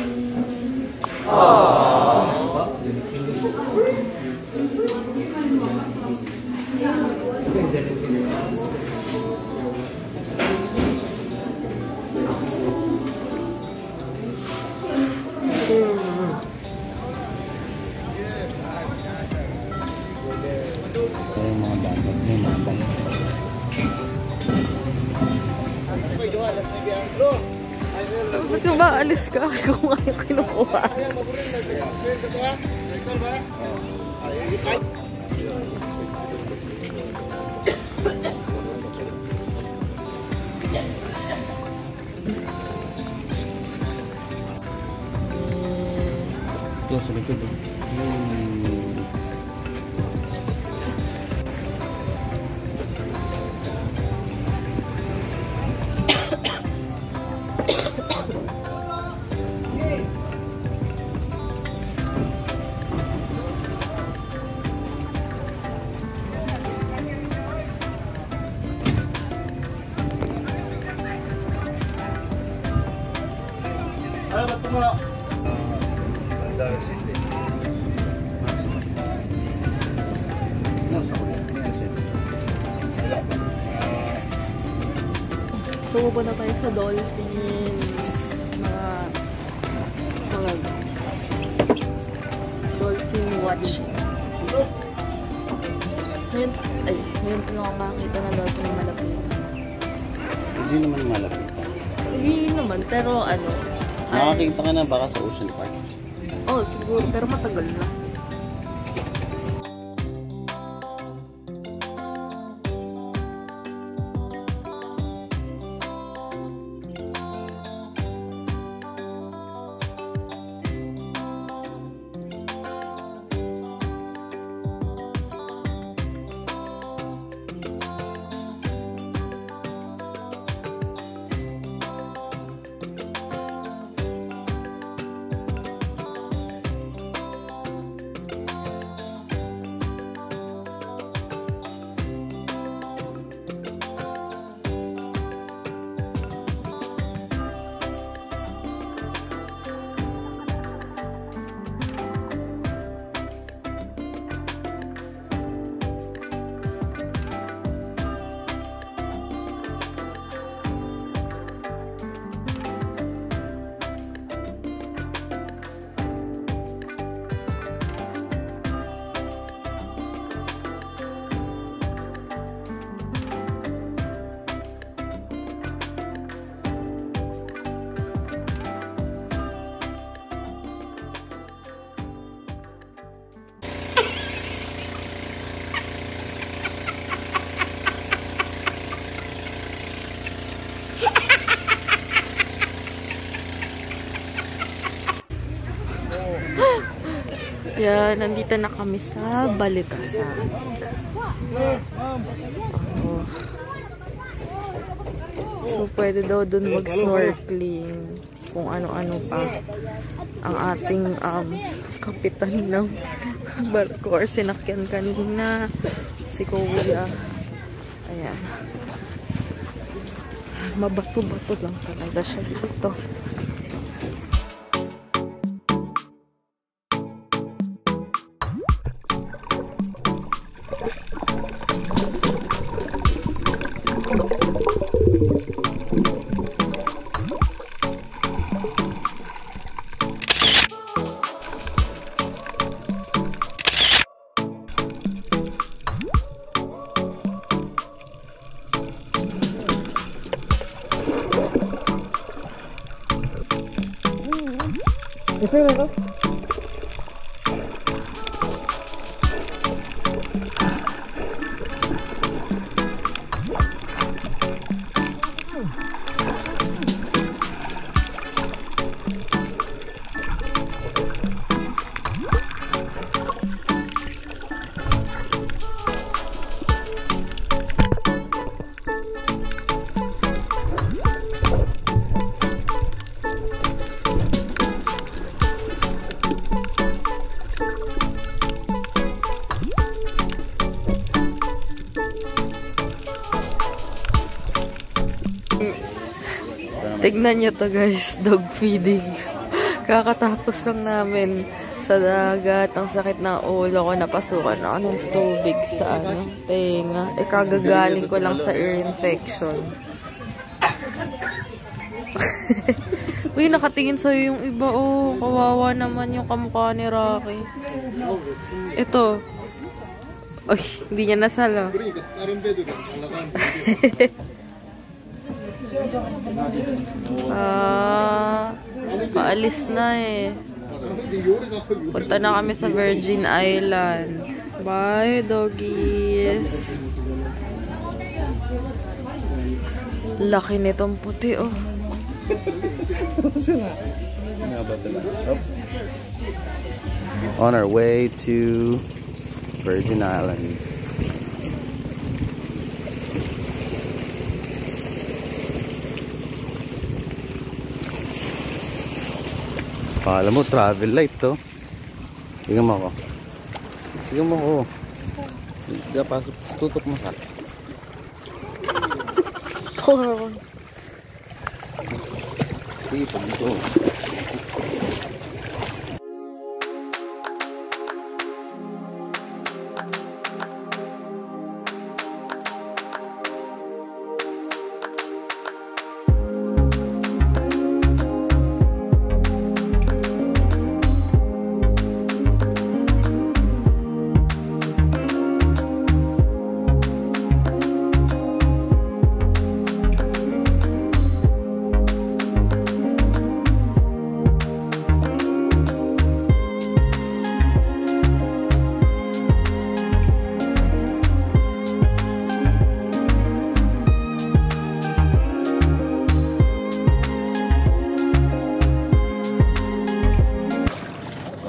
Ba't yung ba alis ka? Kung ayaw kinukuha. Ito sa likod. So, pupunta tayo sa Dolphins. Mga dolphin watching. Ngayon ko lang makakita na dolphin malapit. Hindi naman malapit. Hindi naman, pero ano. Nakakita ka na baka sa Ocean Park? Oh, siguro, pero matagal na. Yan, nandito na kami sa Balitasan. So, pwede daw dun mag-snorkeling. Kung ano-ano pa. Ang ating kapitan ng barko or sinakyan kanina. Si Kuya. Ayan. Mabato-bato lang talaga siya dito. Tignan nyo to guys, dog feeding. Kakatapos lang namin sa dagat. Ang sakit ng ulo ko, napasukan ako ng tubig sa tenga. Kagagaling ko lang sa ear infection. Uy, nakatingin sa'yo yung iba. Oh, kawawa naman yung kamukha ni Rocky. Ito. Uy, hindi niya nasala. Paalis na eh. Punta na kami sa Virgin Island. Bye, doggies. Laki nitong puti, oh. On our way to Virgin Islands. Alam mo, travel light to. Tingnan mo ako. Tingnan mo ako. Pasok, tutok mo sa. Ito.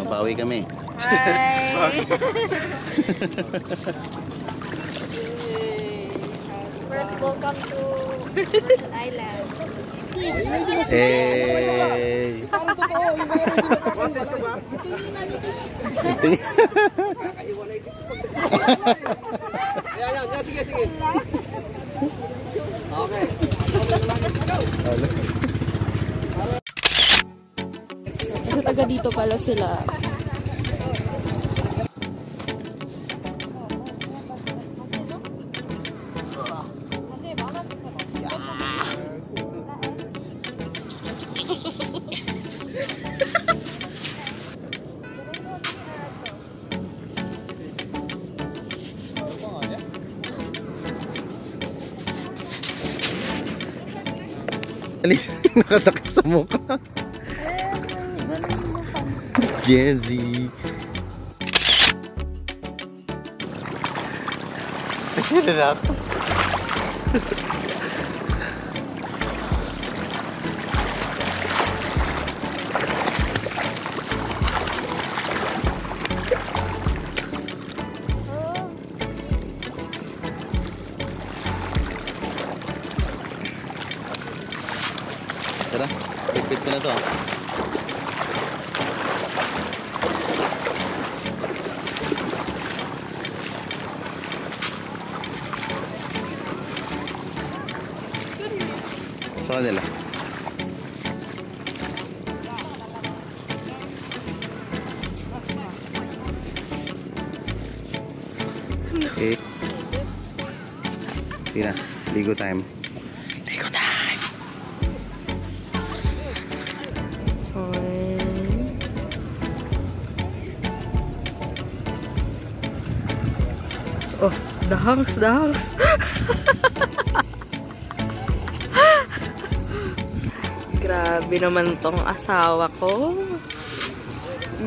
Bawi kami. Bye! Welcome to Virgin Islands. Hey! Sige. Okay. Kasi taga dito pala sila. Nakatakot sa mukha. Gen Z. Sila na ako. Tara, pipit ko na to. Sa kanila. Okay. Sige na, ligo time. Ligo time! Oh, the house. Grabe naman tong asawa ko.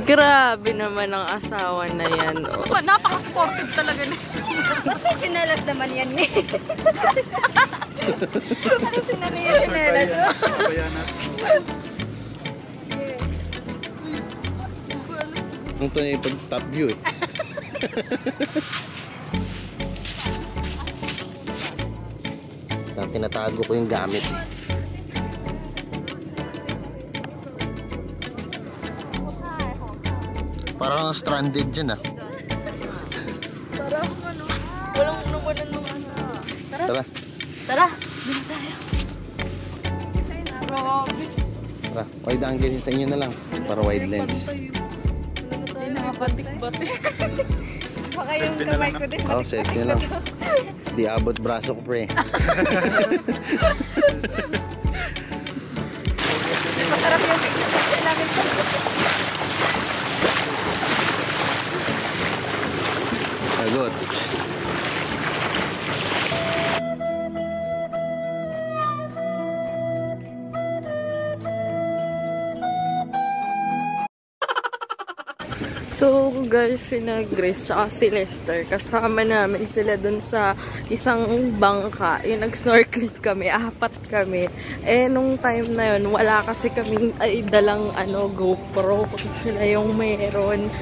Grabe naman ang asawa na yan. Oh. Napaka-sportive talaga nito. Sinelas naman yan eh. Ano sinabi yung sinelas? Ito na yung pag-top view eh. Tinatago ko yung gamit. Parang stranded dyan ah. Parang ano, walang nawalan ng ano. Tara. Tara, dito tayo. Grabe. Tara, wide angle sa inyo na lang. Para wide lens. Hindi nakabatik-batik. Baka yung kamay ko din. Oh, selfie na lang. Di abot braso ko pre. Masarap yung picture namin. Sagot. So guys, sina Grace tsaka si Lester, kasama namin sila dun sa isang bangka. Yung nag-snorkel kami, 4 kami. Eh, nung time na yun, wala kasi kami dalang GoPro. Sila yung meron.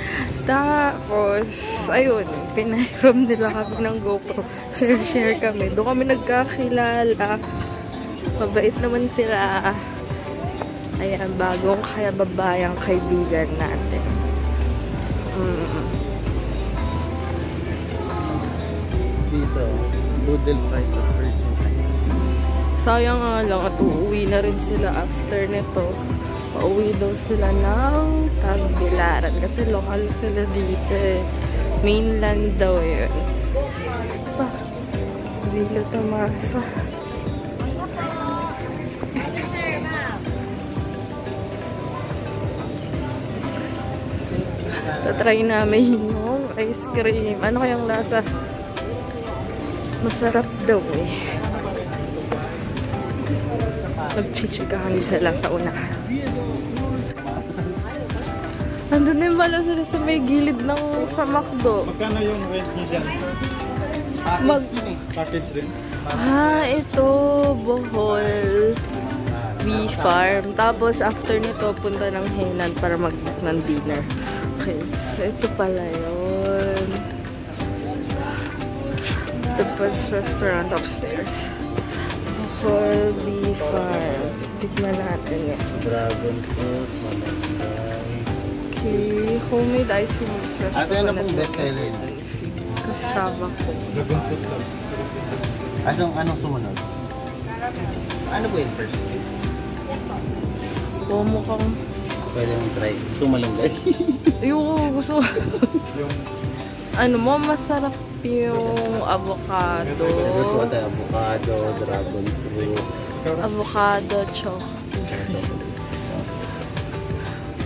Tapos, ayun, pinairam nila kami ng GoPro. Share kami. Doon kami nagkakilala. Mabait naman sila. Ayan, bagong kaya babayang kaibigan natin. Dito, Boodle Fight of Virgin. Sayang nga lang at uuwi na rin sila after nito. Pauwi daw sila ng Tagbilaran kasi lokal sila dito eh. Mainland daw yun. Pa, Villa Tomasa. Tatry namin yung ice cream. Ano kayang lasa? Masarap daw eh. Magchichikahan sila sa unahan. Nandun din pala sila sa may gilid ng sa McDo. Magkano yung rent nyo dyan? Package din? Ito, Bohol Bee Farm. Tapos after nito, punta ng Henan para mag-book ng dinner. Okay, so ito pala yun. Tapos restaurant upstairs. Bohol Bee Farm. Tignan natin yan. Dragon fruit, mananday. Okay, homemade ice cream. Ate, ano pong bestseller? Kasama ko. Dragon fruit lang. Anong sumunod? Ano po yung first? Mukhang Pwede mong try. Sumalunggay. ayoko, gusto mo, masarap yung avocado. Avocado, dragon fruit. Avocado, chocolate.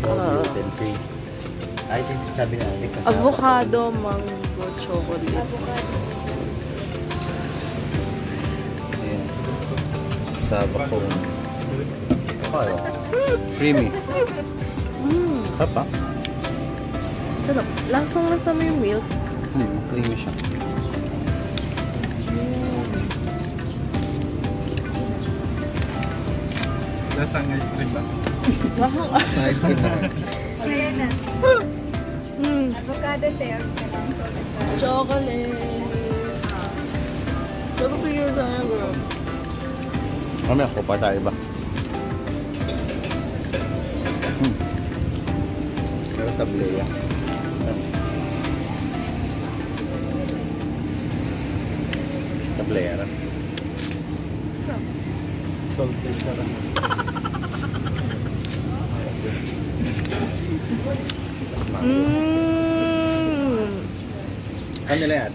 Gluten free. I think sabi na kasama. Avocado, mango, chocolate. Ayan. Kasama ko. Creamy. Sarap. Sarap. Lasang-lasa mo yung milk. Creamy siya. Lasang ice cream ba? Sa ice cream naman. Ayan na. Avocado tayo. Chocolate. Sarap yung talaga. Mamaya, kupa tayo ba? Pero tableya. Tableya. Salted caramel. Kanila yan?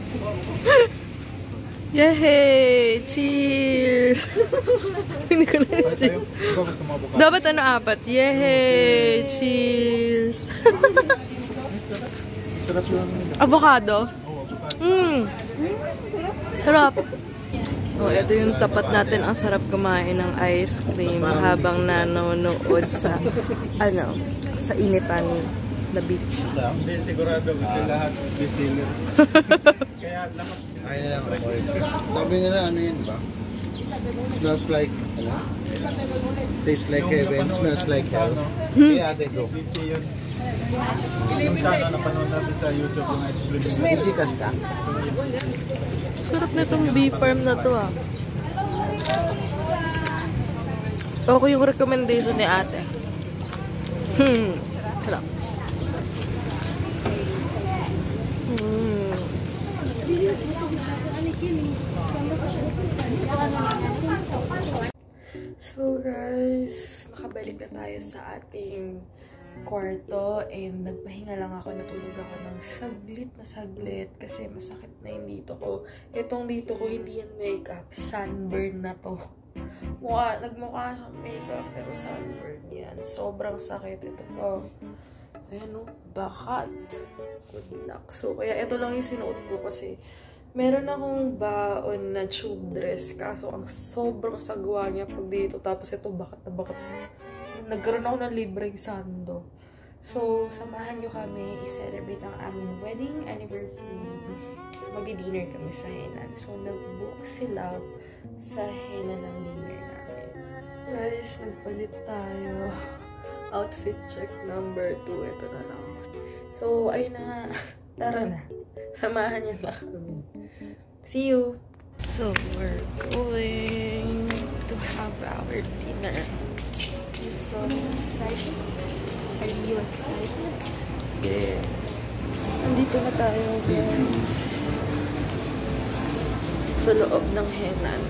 Yay! Cheers! Hindi ko na dapat 4? Yay! Cheers! Avocado? Sarap! Oh, ito yung tapat natin. Ang sarap kumain ng ice cream habang nanonood sa sa initan na beach. Hindi, sigurado. Kasi lahat busy. Kaya lamat. Ay na lang record. Sabi nila ano yun ba? Smells like, tastes like heaven, smells like hell. Kaya ate go. City yun. Yung sana napanood natin sa YouTube yung ice cream. Hindi ka siya. Sarap na itong bee farm na to ah. Okay yung recommendation ni ate. Sarap. So guys, nakabalik na tayo sa ating kwarto and nagpahinga lang ako, natulog ako ng saglit kasi masakit na yung dito ko. Itong dito ko hindi yan makeup, sunburn na to. Nagmukha siyang makeup pero sunburn yan. Sobrang sakit ito po. Ayan o, bakat. Good luck. So kaya ito lang yung sinuot ko kasi meron akong baon na tube dress kaso ang sobrang sagwa niya pag dito. Tapos ito bakat na bakat. Nagkaroon ako ng libreng sando. So, samahan nyo kami i-celebrate ang aming wedding anniversary. Magdi-dinner kami sa Henan. So, nag-book sila sa Henan ng dinner namin. Guys, nagpalit tayo. Outfit check number 2. Ito na lang. So, ayun na nga. Tara na. Samahan nyo na kami. See you! So, we're going to have our dinner. I'm so excited. Are you excited? Yeah. Nandito na tayo, guys. Sa loob ng Henan.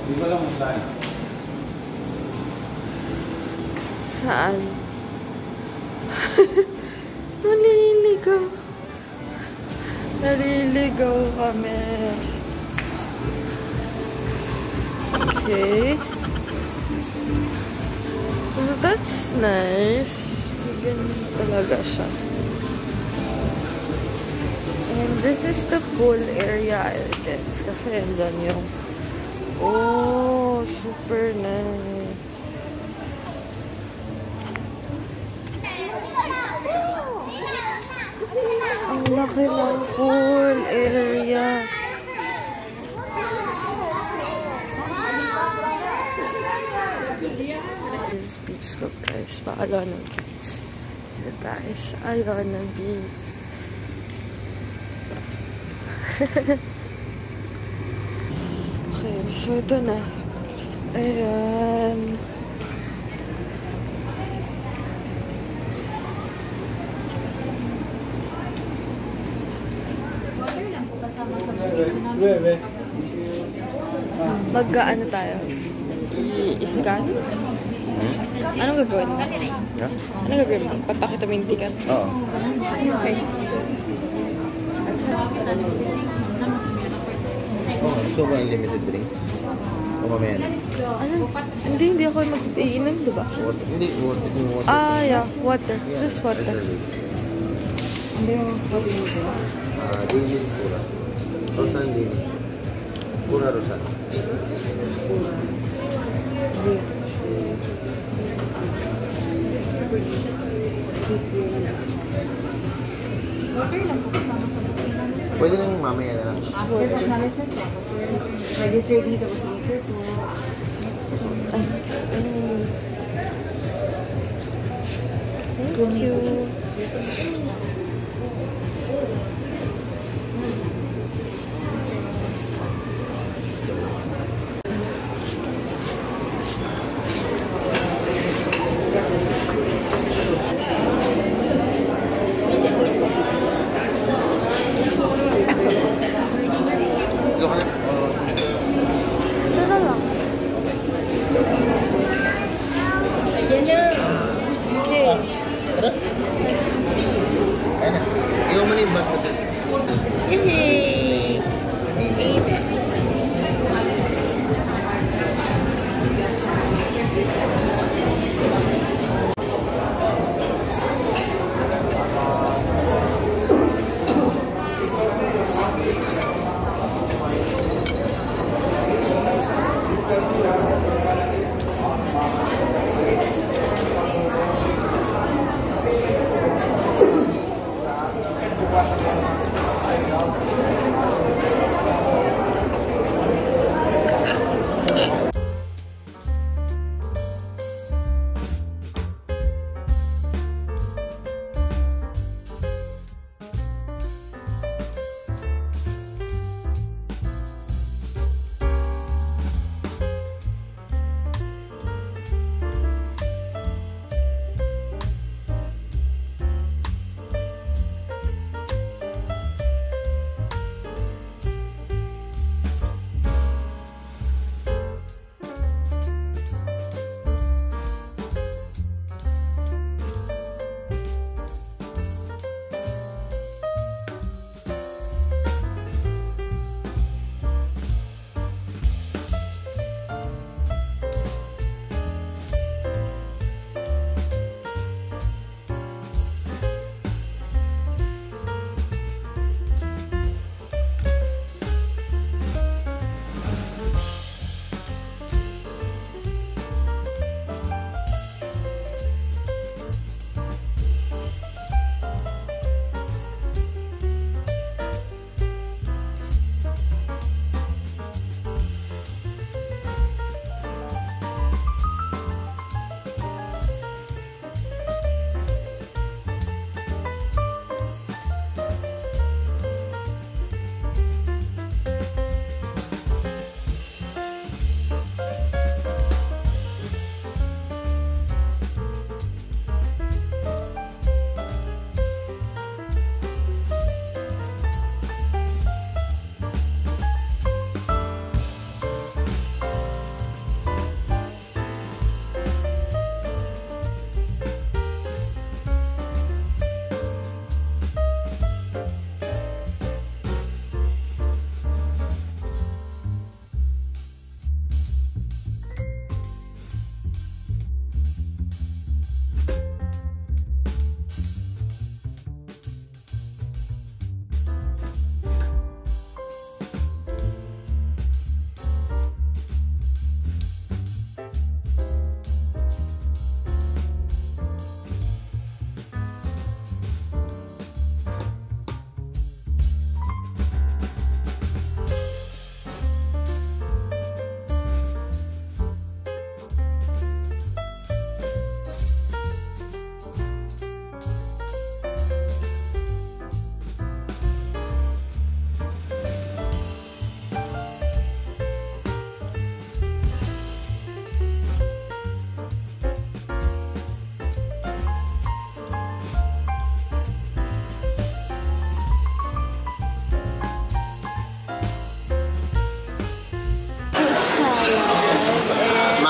Di ba lang saan? Saan? Naliligaw. Naliligaw kami. Okay. Well, that's nice. Ganun talaga siya. And this is the pool area, I guess. Kasi andyan yung... Oh, super nice. Ang laki ng pool area. This is beach look, guys. Paalona Beach. Dito tayo sa Alona Beach. Okay, so ito na. Ayan. Mag-ano tayo? I-scan? Anong gagawin mo? Anong gagawin mo? Papakita mo yung ticket? Oo. Okay. Gusto mo unlimited drinks? O mamaya na? Ano? Hindi ako mag-iinom, diba? Water. Hindi, water. Ah, yeah. Water. Just water. Daily pura. Rosan daily. Pura rosan. Pwede lang mamaya na lang. Register dito kasi ito to. Thank you. Ayun na. Iyaw mo na yung bag natin.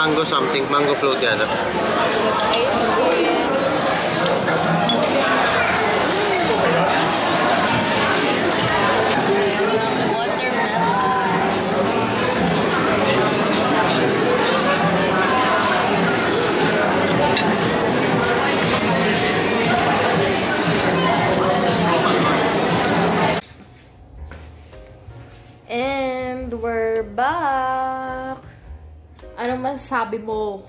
mango something, mango float yata. And we're back! Anong masasabi mo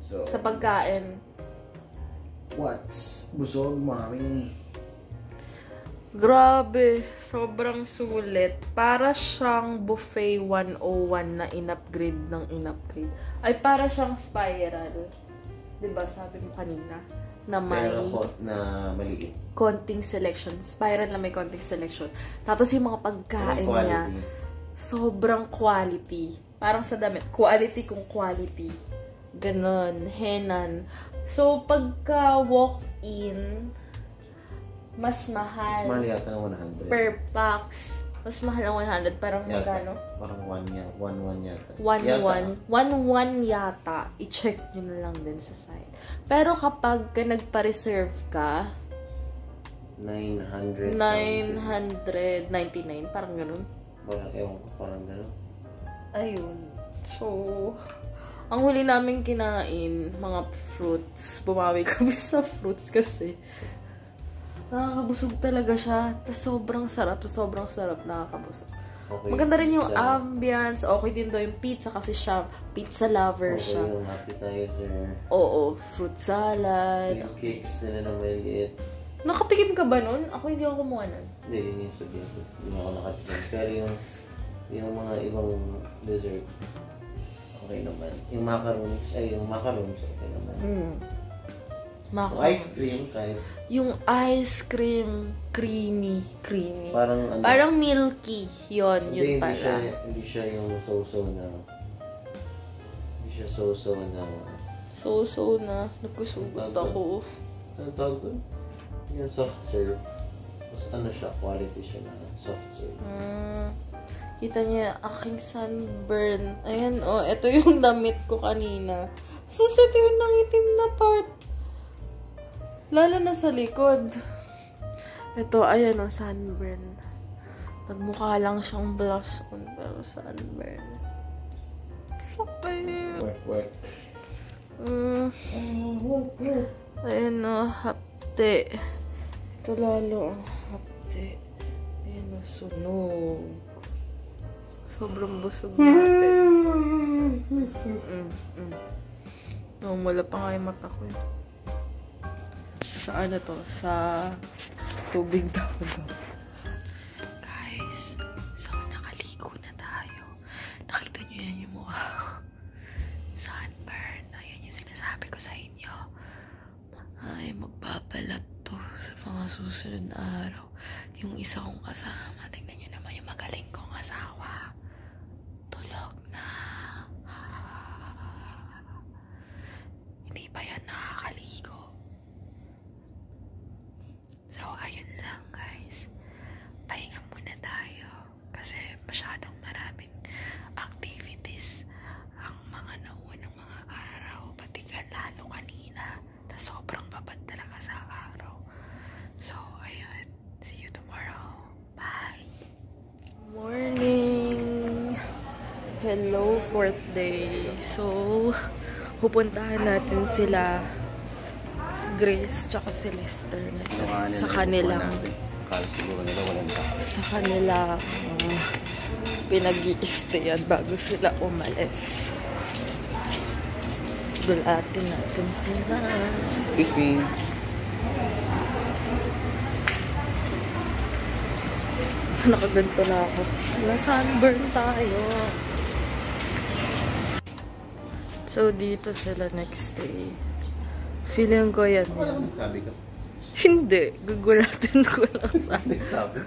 sa pagkain? What's busog, mami? Grabe, sobrang sulit. Para siyang buffet 101 na in-upgrade ng in-upgrade. Ay, para siyang spiral. Diba, sabi mo kanina? Na may na maliit. Konting selection. Spiral na may konting selection. Tapos yung mga pagkain niya, sobrang quality. Parang sa damit. Quality kung quality. Ganon. Henan. So, pagka walk-in, mas mahal. Mas mahal yata ng 100. Per pax. Mas mahal ng 100. Parang magkano? Parang 1-1 yata. 1-1 yata. I-check nyo na lang din sa site. Pero kapag nagpa-reserve ka, 999. Parang ganun. Ewan ko, parang gano'n. Ayun. So, ang huli namin kinain, mga fruits. Bumawi kami sa fruits kasi nakakabusog talaga siya. Tas sobrang sarap. Nakakabusog. Okay, maganda rin yung ambience. Okay din daw yung pizza kasi siya, pizza lover siya. Okay, yung appetizer. Oo, fruit salad. Yung cakes nila na maliit. Nakatikim ka ba nun? Ako hindi ako kumuha nun. Hindi, yun yung sabihin ko. Hindi ako nakatikim. Pero yung mga ibang dessert, okay naman. Yung macarons, okay naman. Yung ice cream, kahit... Yung ice cream, creamy. Parang milky. Yun pala. Hindi siya yung so-so na... Hindi siya so-so na... So-so na. Nagkusugot ako. Ano tawag doon? Yung soft serve. Mas ano siya, quality siya na soft serve. Kita niya, aking sunburn. Ayan, ito yung damit ko kanina. Tapos ito yung nangitim na part. Lalo na sa likod. Ito, ayan sunburn. Nagmukha lang siyang blush on, pero sunburn. Sakit. Work. Ayan hapte. Ito lalo ang hapte. Ayan sunog. Sobrang busog natin. Wala pa nga yung mata ko. Sa ano to? Sa tubig daw. Guys, so nakaligo na tayo. Nakita nyo yan yung mukha ko. Sunburn. Ayan yung sinasabi ko sa inyo. Ay, magbabalat to sa mga susunod na araw. Yung isa kong kasama, tingnan nyo naman yung magaling kong asawa. Tulog na. Hindi pa yan nakakaligo. So, ayun lang guys. Pahinga muna tayo. Kasi masyadong maraming activities ang mga naunang mga araw. Pati ka lalo kanina. Tas sobrang babad talaga sa araw. So, ayun. See you tomorrow. Bye! Morning! Hello, 4th day. So, pupuntahan natin sila Grace tsaka si Lester sa kanilang pinag-i-stayan bago sila umalis. Dulatin natin sila. Excuse me. Nakaganto na ako. Sila sunburn tayo. So, dito sila next day. Feeling ko yan. Sabi ka? Hindi. Gugulatin ko lang sabi. Sabi?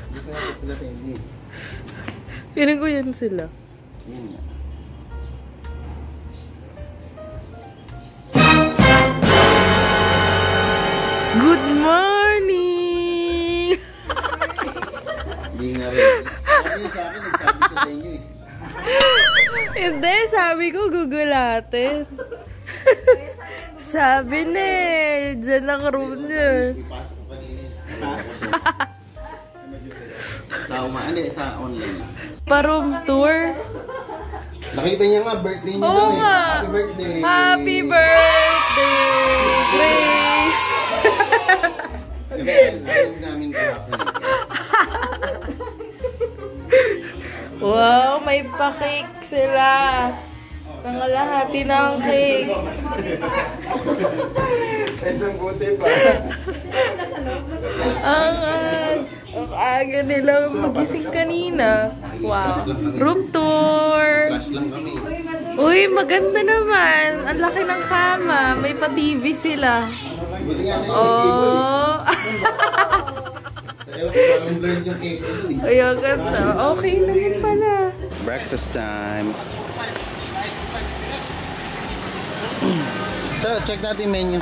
Hindi ko natin sila sa hindi. Feeling ko yan sila. Yun nga. Good morning! Hindi nga rin. Sabi sa akin, nagsabi sa inyo eh. Hindi, sabi ko gugulatin. Sabi na eh, dyan ang room niya. Ipasok ko kanina. Sa online. Pa-room tour. Nakita niya nga, birthday niya daw eh. Happy birthday! Happy birthday, Grace! Sabi, narinig namin kahapon. Wow, may pa-cake sila. Pangalahati ng cake. Isang buti pa. Ang aga nilang magising kanina. Wow. Room tour. Flash lang kami. Uy, maganda naman. Ang laki ng kama. May pa-TV sila. Buti nga na Oh. Ayaw ko parang blurred yung cake ko. Ay, ang ganda. Okay naman pala. Breakfast time. So, check natin yung menu.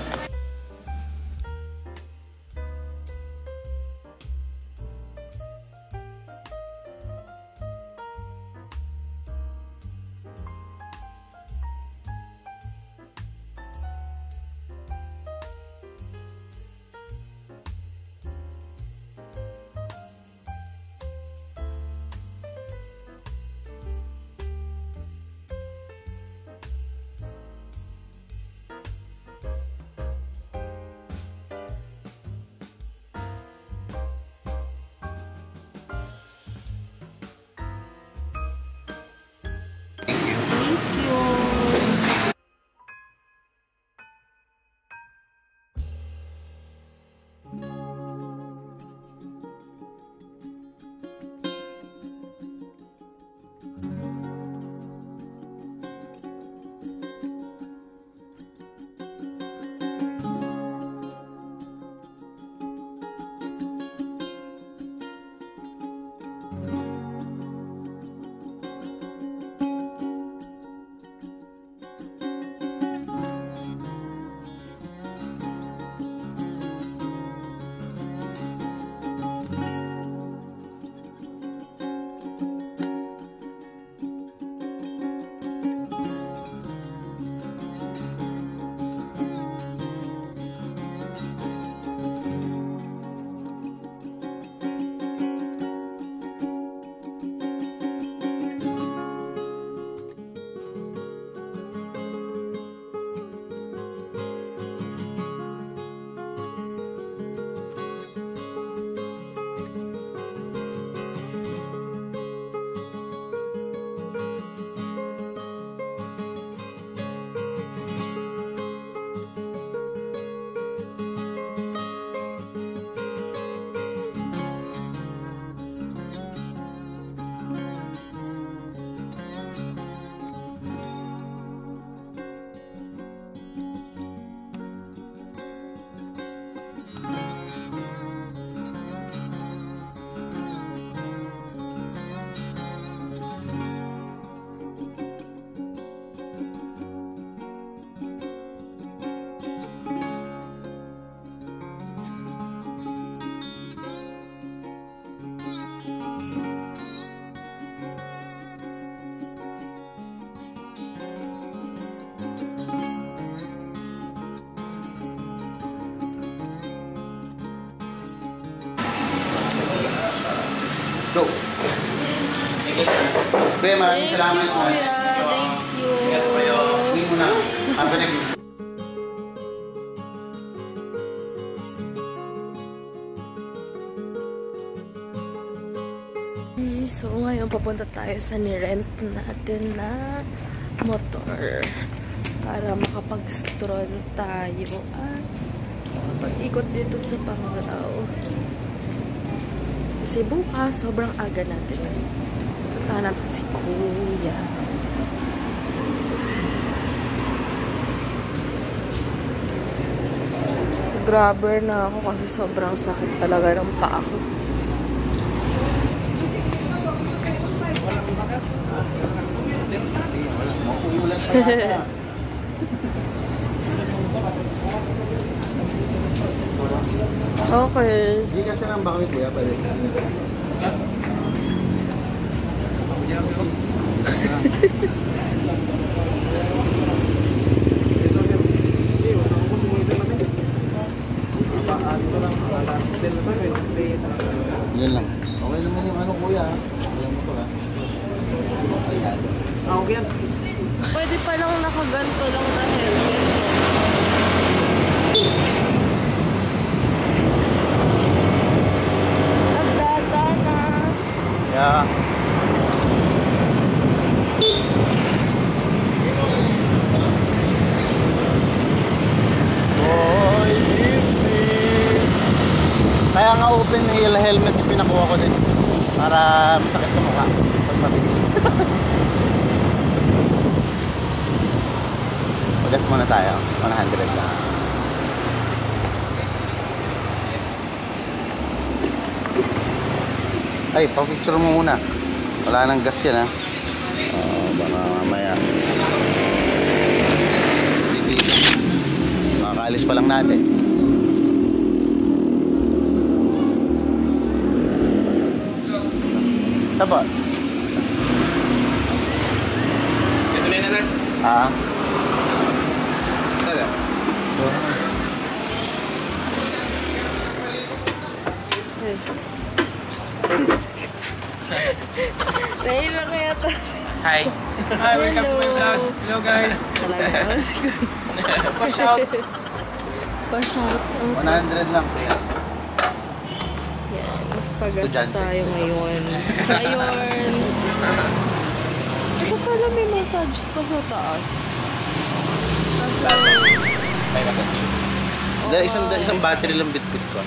Go! Kuya, maraming salamat. Kuya, thank you. Hindi mo na. Have a nice. So, ngayon papunta tayo sa nirent natin na motor para makapag-stron tayo at makapag-ikot dito sa Panglao. Kasi bukas, sobrang aga natin. Punta natin si Kuya. Grabber na ako kasi sobrang sakit talaga ng paa ko. Okay. Hindi kasi lang ba kami kuya pwede? yan. Pwede palang nakaganto lang na helmet. Nagdata na. Yeah. Boy, kaya nga open heel helmet yung pinakuha ko din para masakit sa mukha pag mabilis. Magas muna tayo, 100 lang. Ay, pa-picture mo muna. Wala nang gas yan ha. Baka mamaya makakaalis pa lang natin. Taba. Gasolina na lang. Ah. Tala. Dahil na kaya to. Hi. Hi, welcome to my vlog. Hello guys. Talaga. Pa-shout. Pa-shout. 100 lang kaya. Yan. Pagas Estudyante. tayo ngayon. Ngayon. Ito pala may massage pa sa taas. May massage. Isang battery lang bit-bit ko.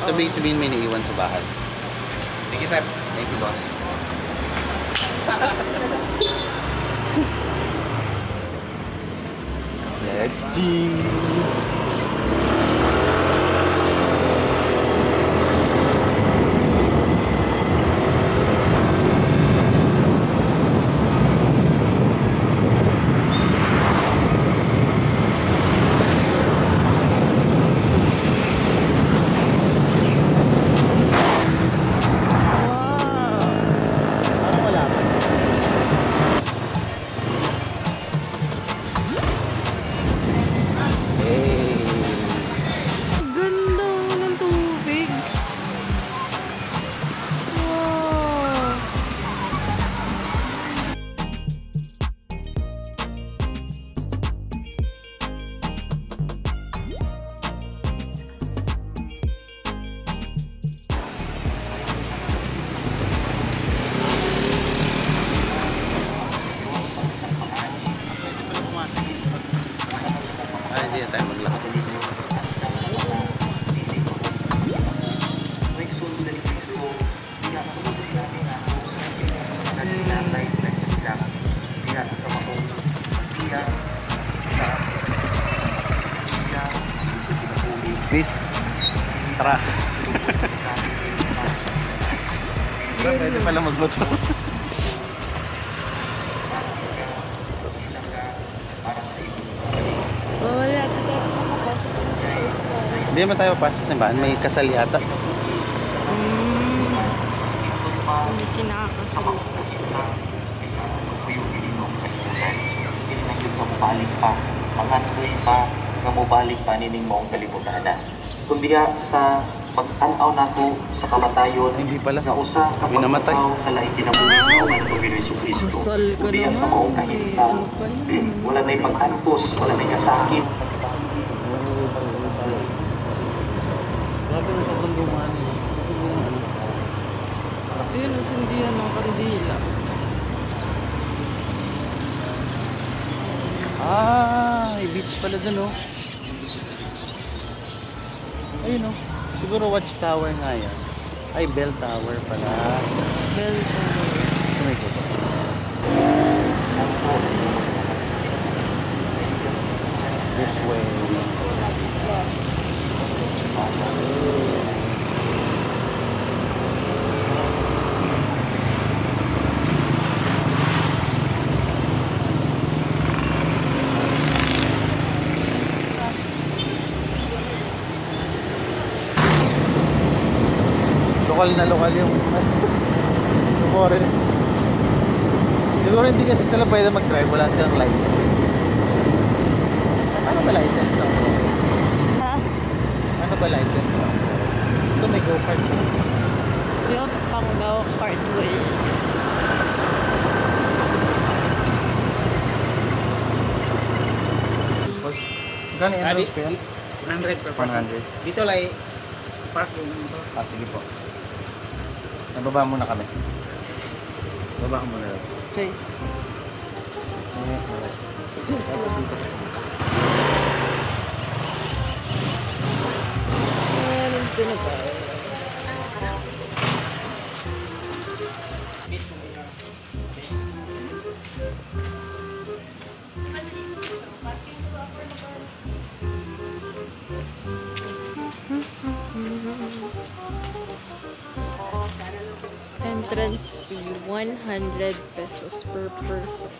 Sabihin may naiwan sa bahay. Thank you, sir. Thank you, boss. Let's G. Ganda ng tubig. Wow. Ay, hindi na tayo maglakad. Peace. Tara. Pwede pala magmotor. Wala natin tayo makapasok ng first time. Hindi naman tayo papasok sa simbahan. May kasal yata. May kinakasal. Mubalik pa, mangatkoy pa, nga mubalik pa nining mong kalibutan na. Kundi sa pag-tanaw nato sa kamatayon, Hindi pala. nga usa ka Binamatay. pagkataw sa laing kinabuhi ng Panginoon Hesus Kristo. Kasal ka Kundi sa naman. maong kahintang, Ano pa yan? wala na'y pag-antos, wala na'y kasakit. Grabe na sobrang gumaan. Ayun, nasindihan ng kandila. May beach pala dun oh. Ayun oh. Siguro watchtower nga yan. Ay, bell tower pala. Bell tower. Oh my God. This way. Lokal yung foreign. Siguro hindi kasi sila pwede mag-drive, wala silang license. Ano ba license lang? Ha? Ano ba license lang? Ito may go-kart. Yung pang go-kart ways. Magkano yung entrance fee? 100 per person. 100. Dito lang park yung ito. Sige po. Nababa muna kami. Baba ka muna. Okay. Nandito na tayo. Entrance fee, 100 pesos per person.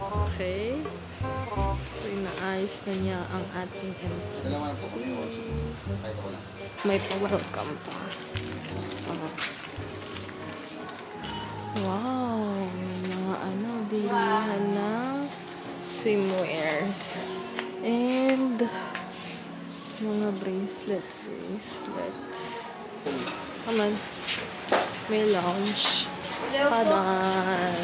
Okay. So, inaayos na niya ang ating entrance. May pa-welcome pa. Wow! May mga bilihan ng swimwears. And mga bracelets. Come on. May lounge. Padan.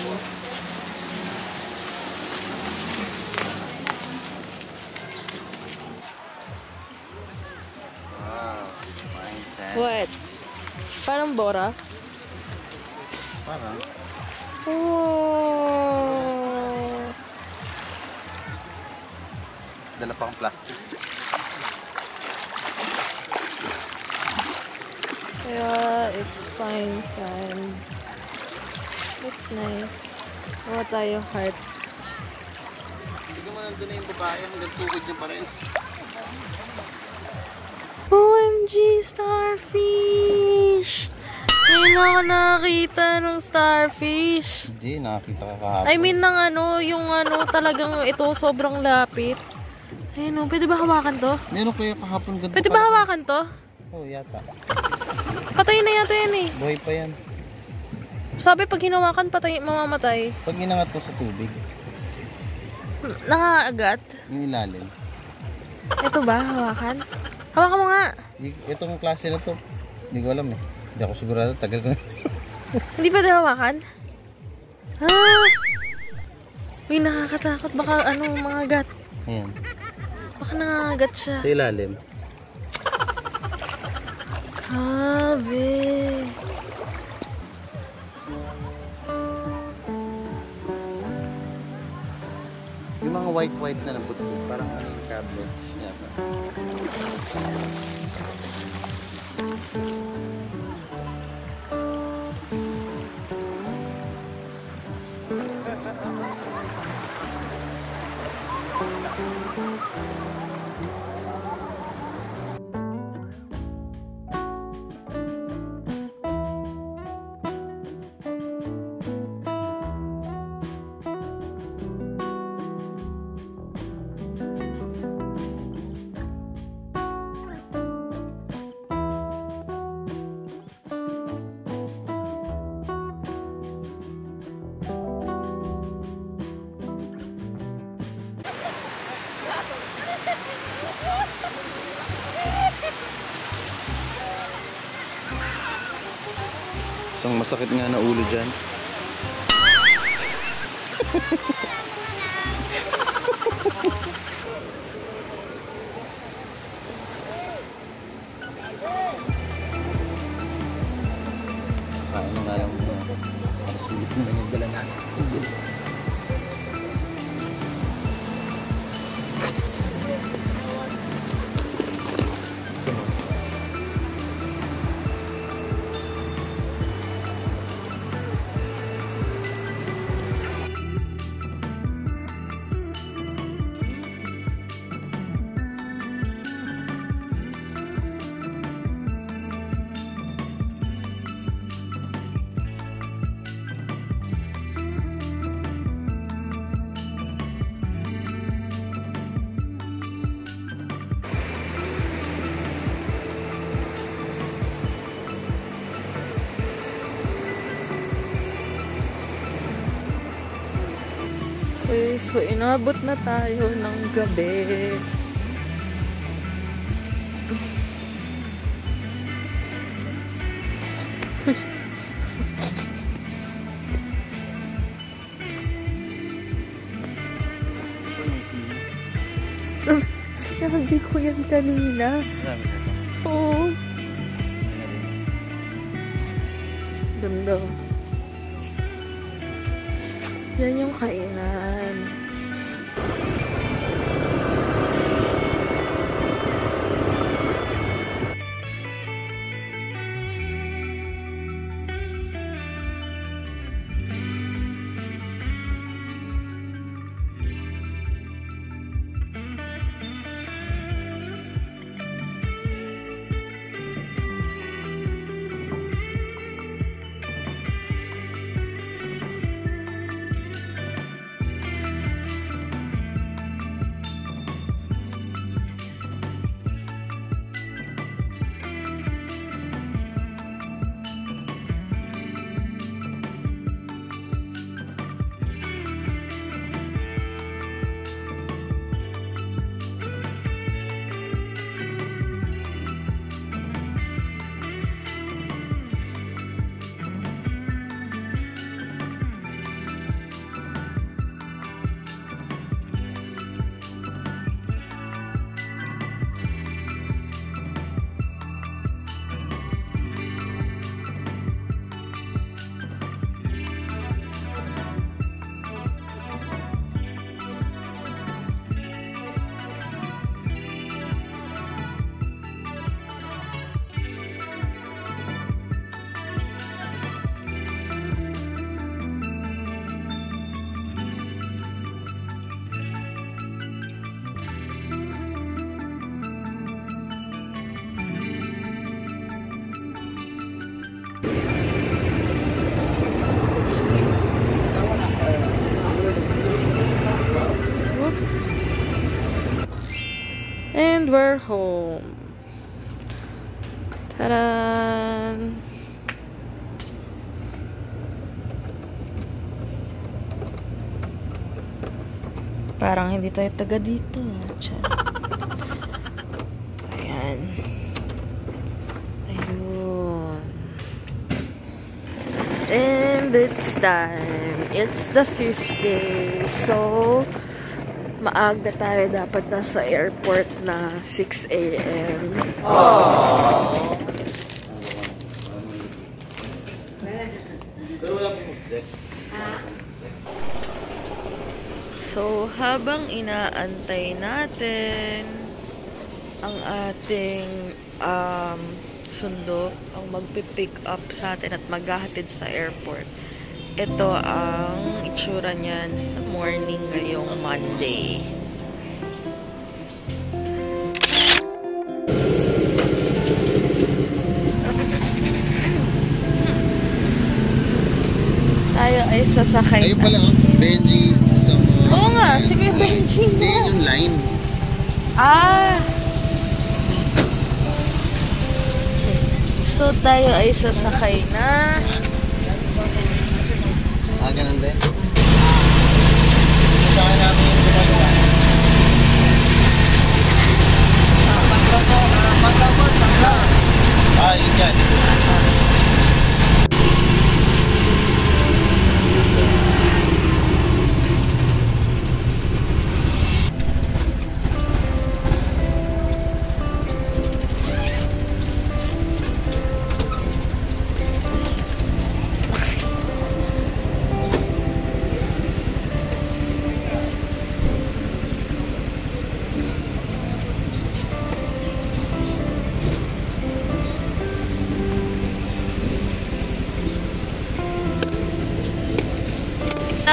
Wow. Mindset. What? Parang Bora? Parang. Oh. Dala pa akong plastic. Yeah, it's fine sand. It's nice. Mga tayo heart. Hindi ko man nandun na yung babae hanggang tugod niya pa rin. OMG, starfish! Ngayon ako nakakita ng starfish. Hindi, nakakita ka kahapon. I mean, yung talagang ito, sobrang lapit. Ayun, pwede ba hawakan to? Meron kayo kahapon ganito. Pwede ba hawakan to? Oo, yata. Patay na yata yan eh. Buhay pa yan. Sabi pag hinawakan, mamamatay. Pag inangat mo sa tubig. Nakaagat? Yung ilalim. Ito ba, hawakan? Hawakan mo nga. Itong klase na to. Hindi ko alam eh. Hindi ako sigurado. Tagal ko na. Hindi pa hawakan? Ah! Uy, nakakatakot. Baka mga agat. Ayan. Baka nangagat siya. Sa ilalim. Grabe. Yung mga white na nabuti. Parang yung cablets yata. Isang masakit nga na ulo dyan. Kain nga lang muna. Para sulit mo na yung dala natin. Okay, so inabot na tayo ng gabi. Sabi ko yan kanina. Marami na ito. Oo. Ganda. Yan yung kainan. And we're home. Ta-da! Parang hindi tayo taga dito. Ayan. Ayun. And it's time. It's the 5th day. So, maaga tayo dapat nasa airport na 6 a.m. Aww. So, habang inaantay natin ang ating sundo, ang magpipick up sa atin at maghahatid sa airport, ito ang itsura niyan sa morning ngayong Monday. Tayo ay sasakay. Ayun pala, Benji. Oo nga, sige Benji. Hindi, yung line. Ah! So, tayo ay sasakay na. Ganun din. Sasakay namin yung gumagawa. Yun yan.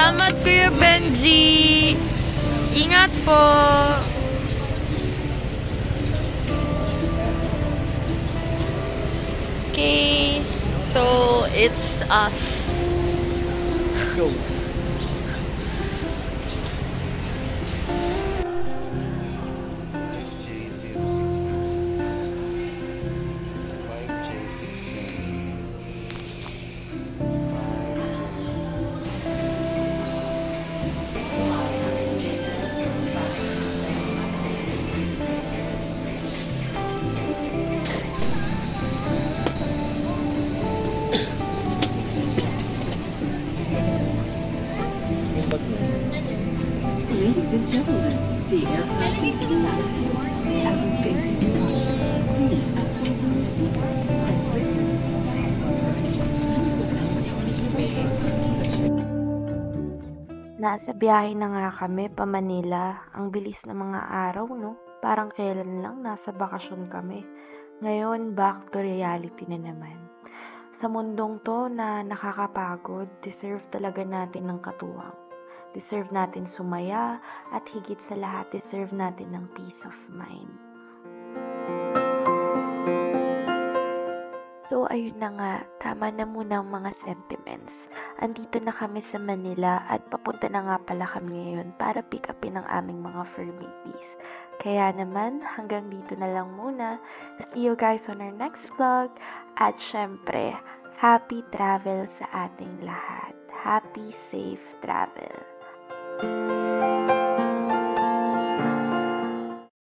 Salamat Kuya Benji! Ingat po! Okay, so it's us. Go! Ladies and gentlemen, The aircraft is as a safety precaution, please unfasten your seatbelt and witness use of animatronic devices such as Nasa biyahe na nga kami pa Manila. Ang bilis ng mga araw, no? Parang kailan lang nasa bakasyon kami. Ngayon, back to reality na naman. Sa mundong to na nakakapagod, deserve talaga natin ng katuwang. Deserve natin sumaya at higit sa lahat, deserve natin ng peace of mind. So, ayun na nga, tama na muna ang mga sentiments. Andito na kami sa Manila at papunta na nga pala kami ngayon para pick upin ang aming mga fur babies. Kaya naman, hanggang dito na lang muna. See you guys on our next vlog. At syempre, happy travel sa ating lahat. Happy, safe travel.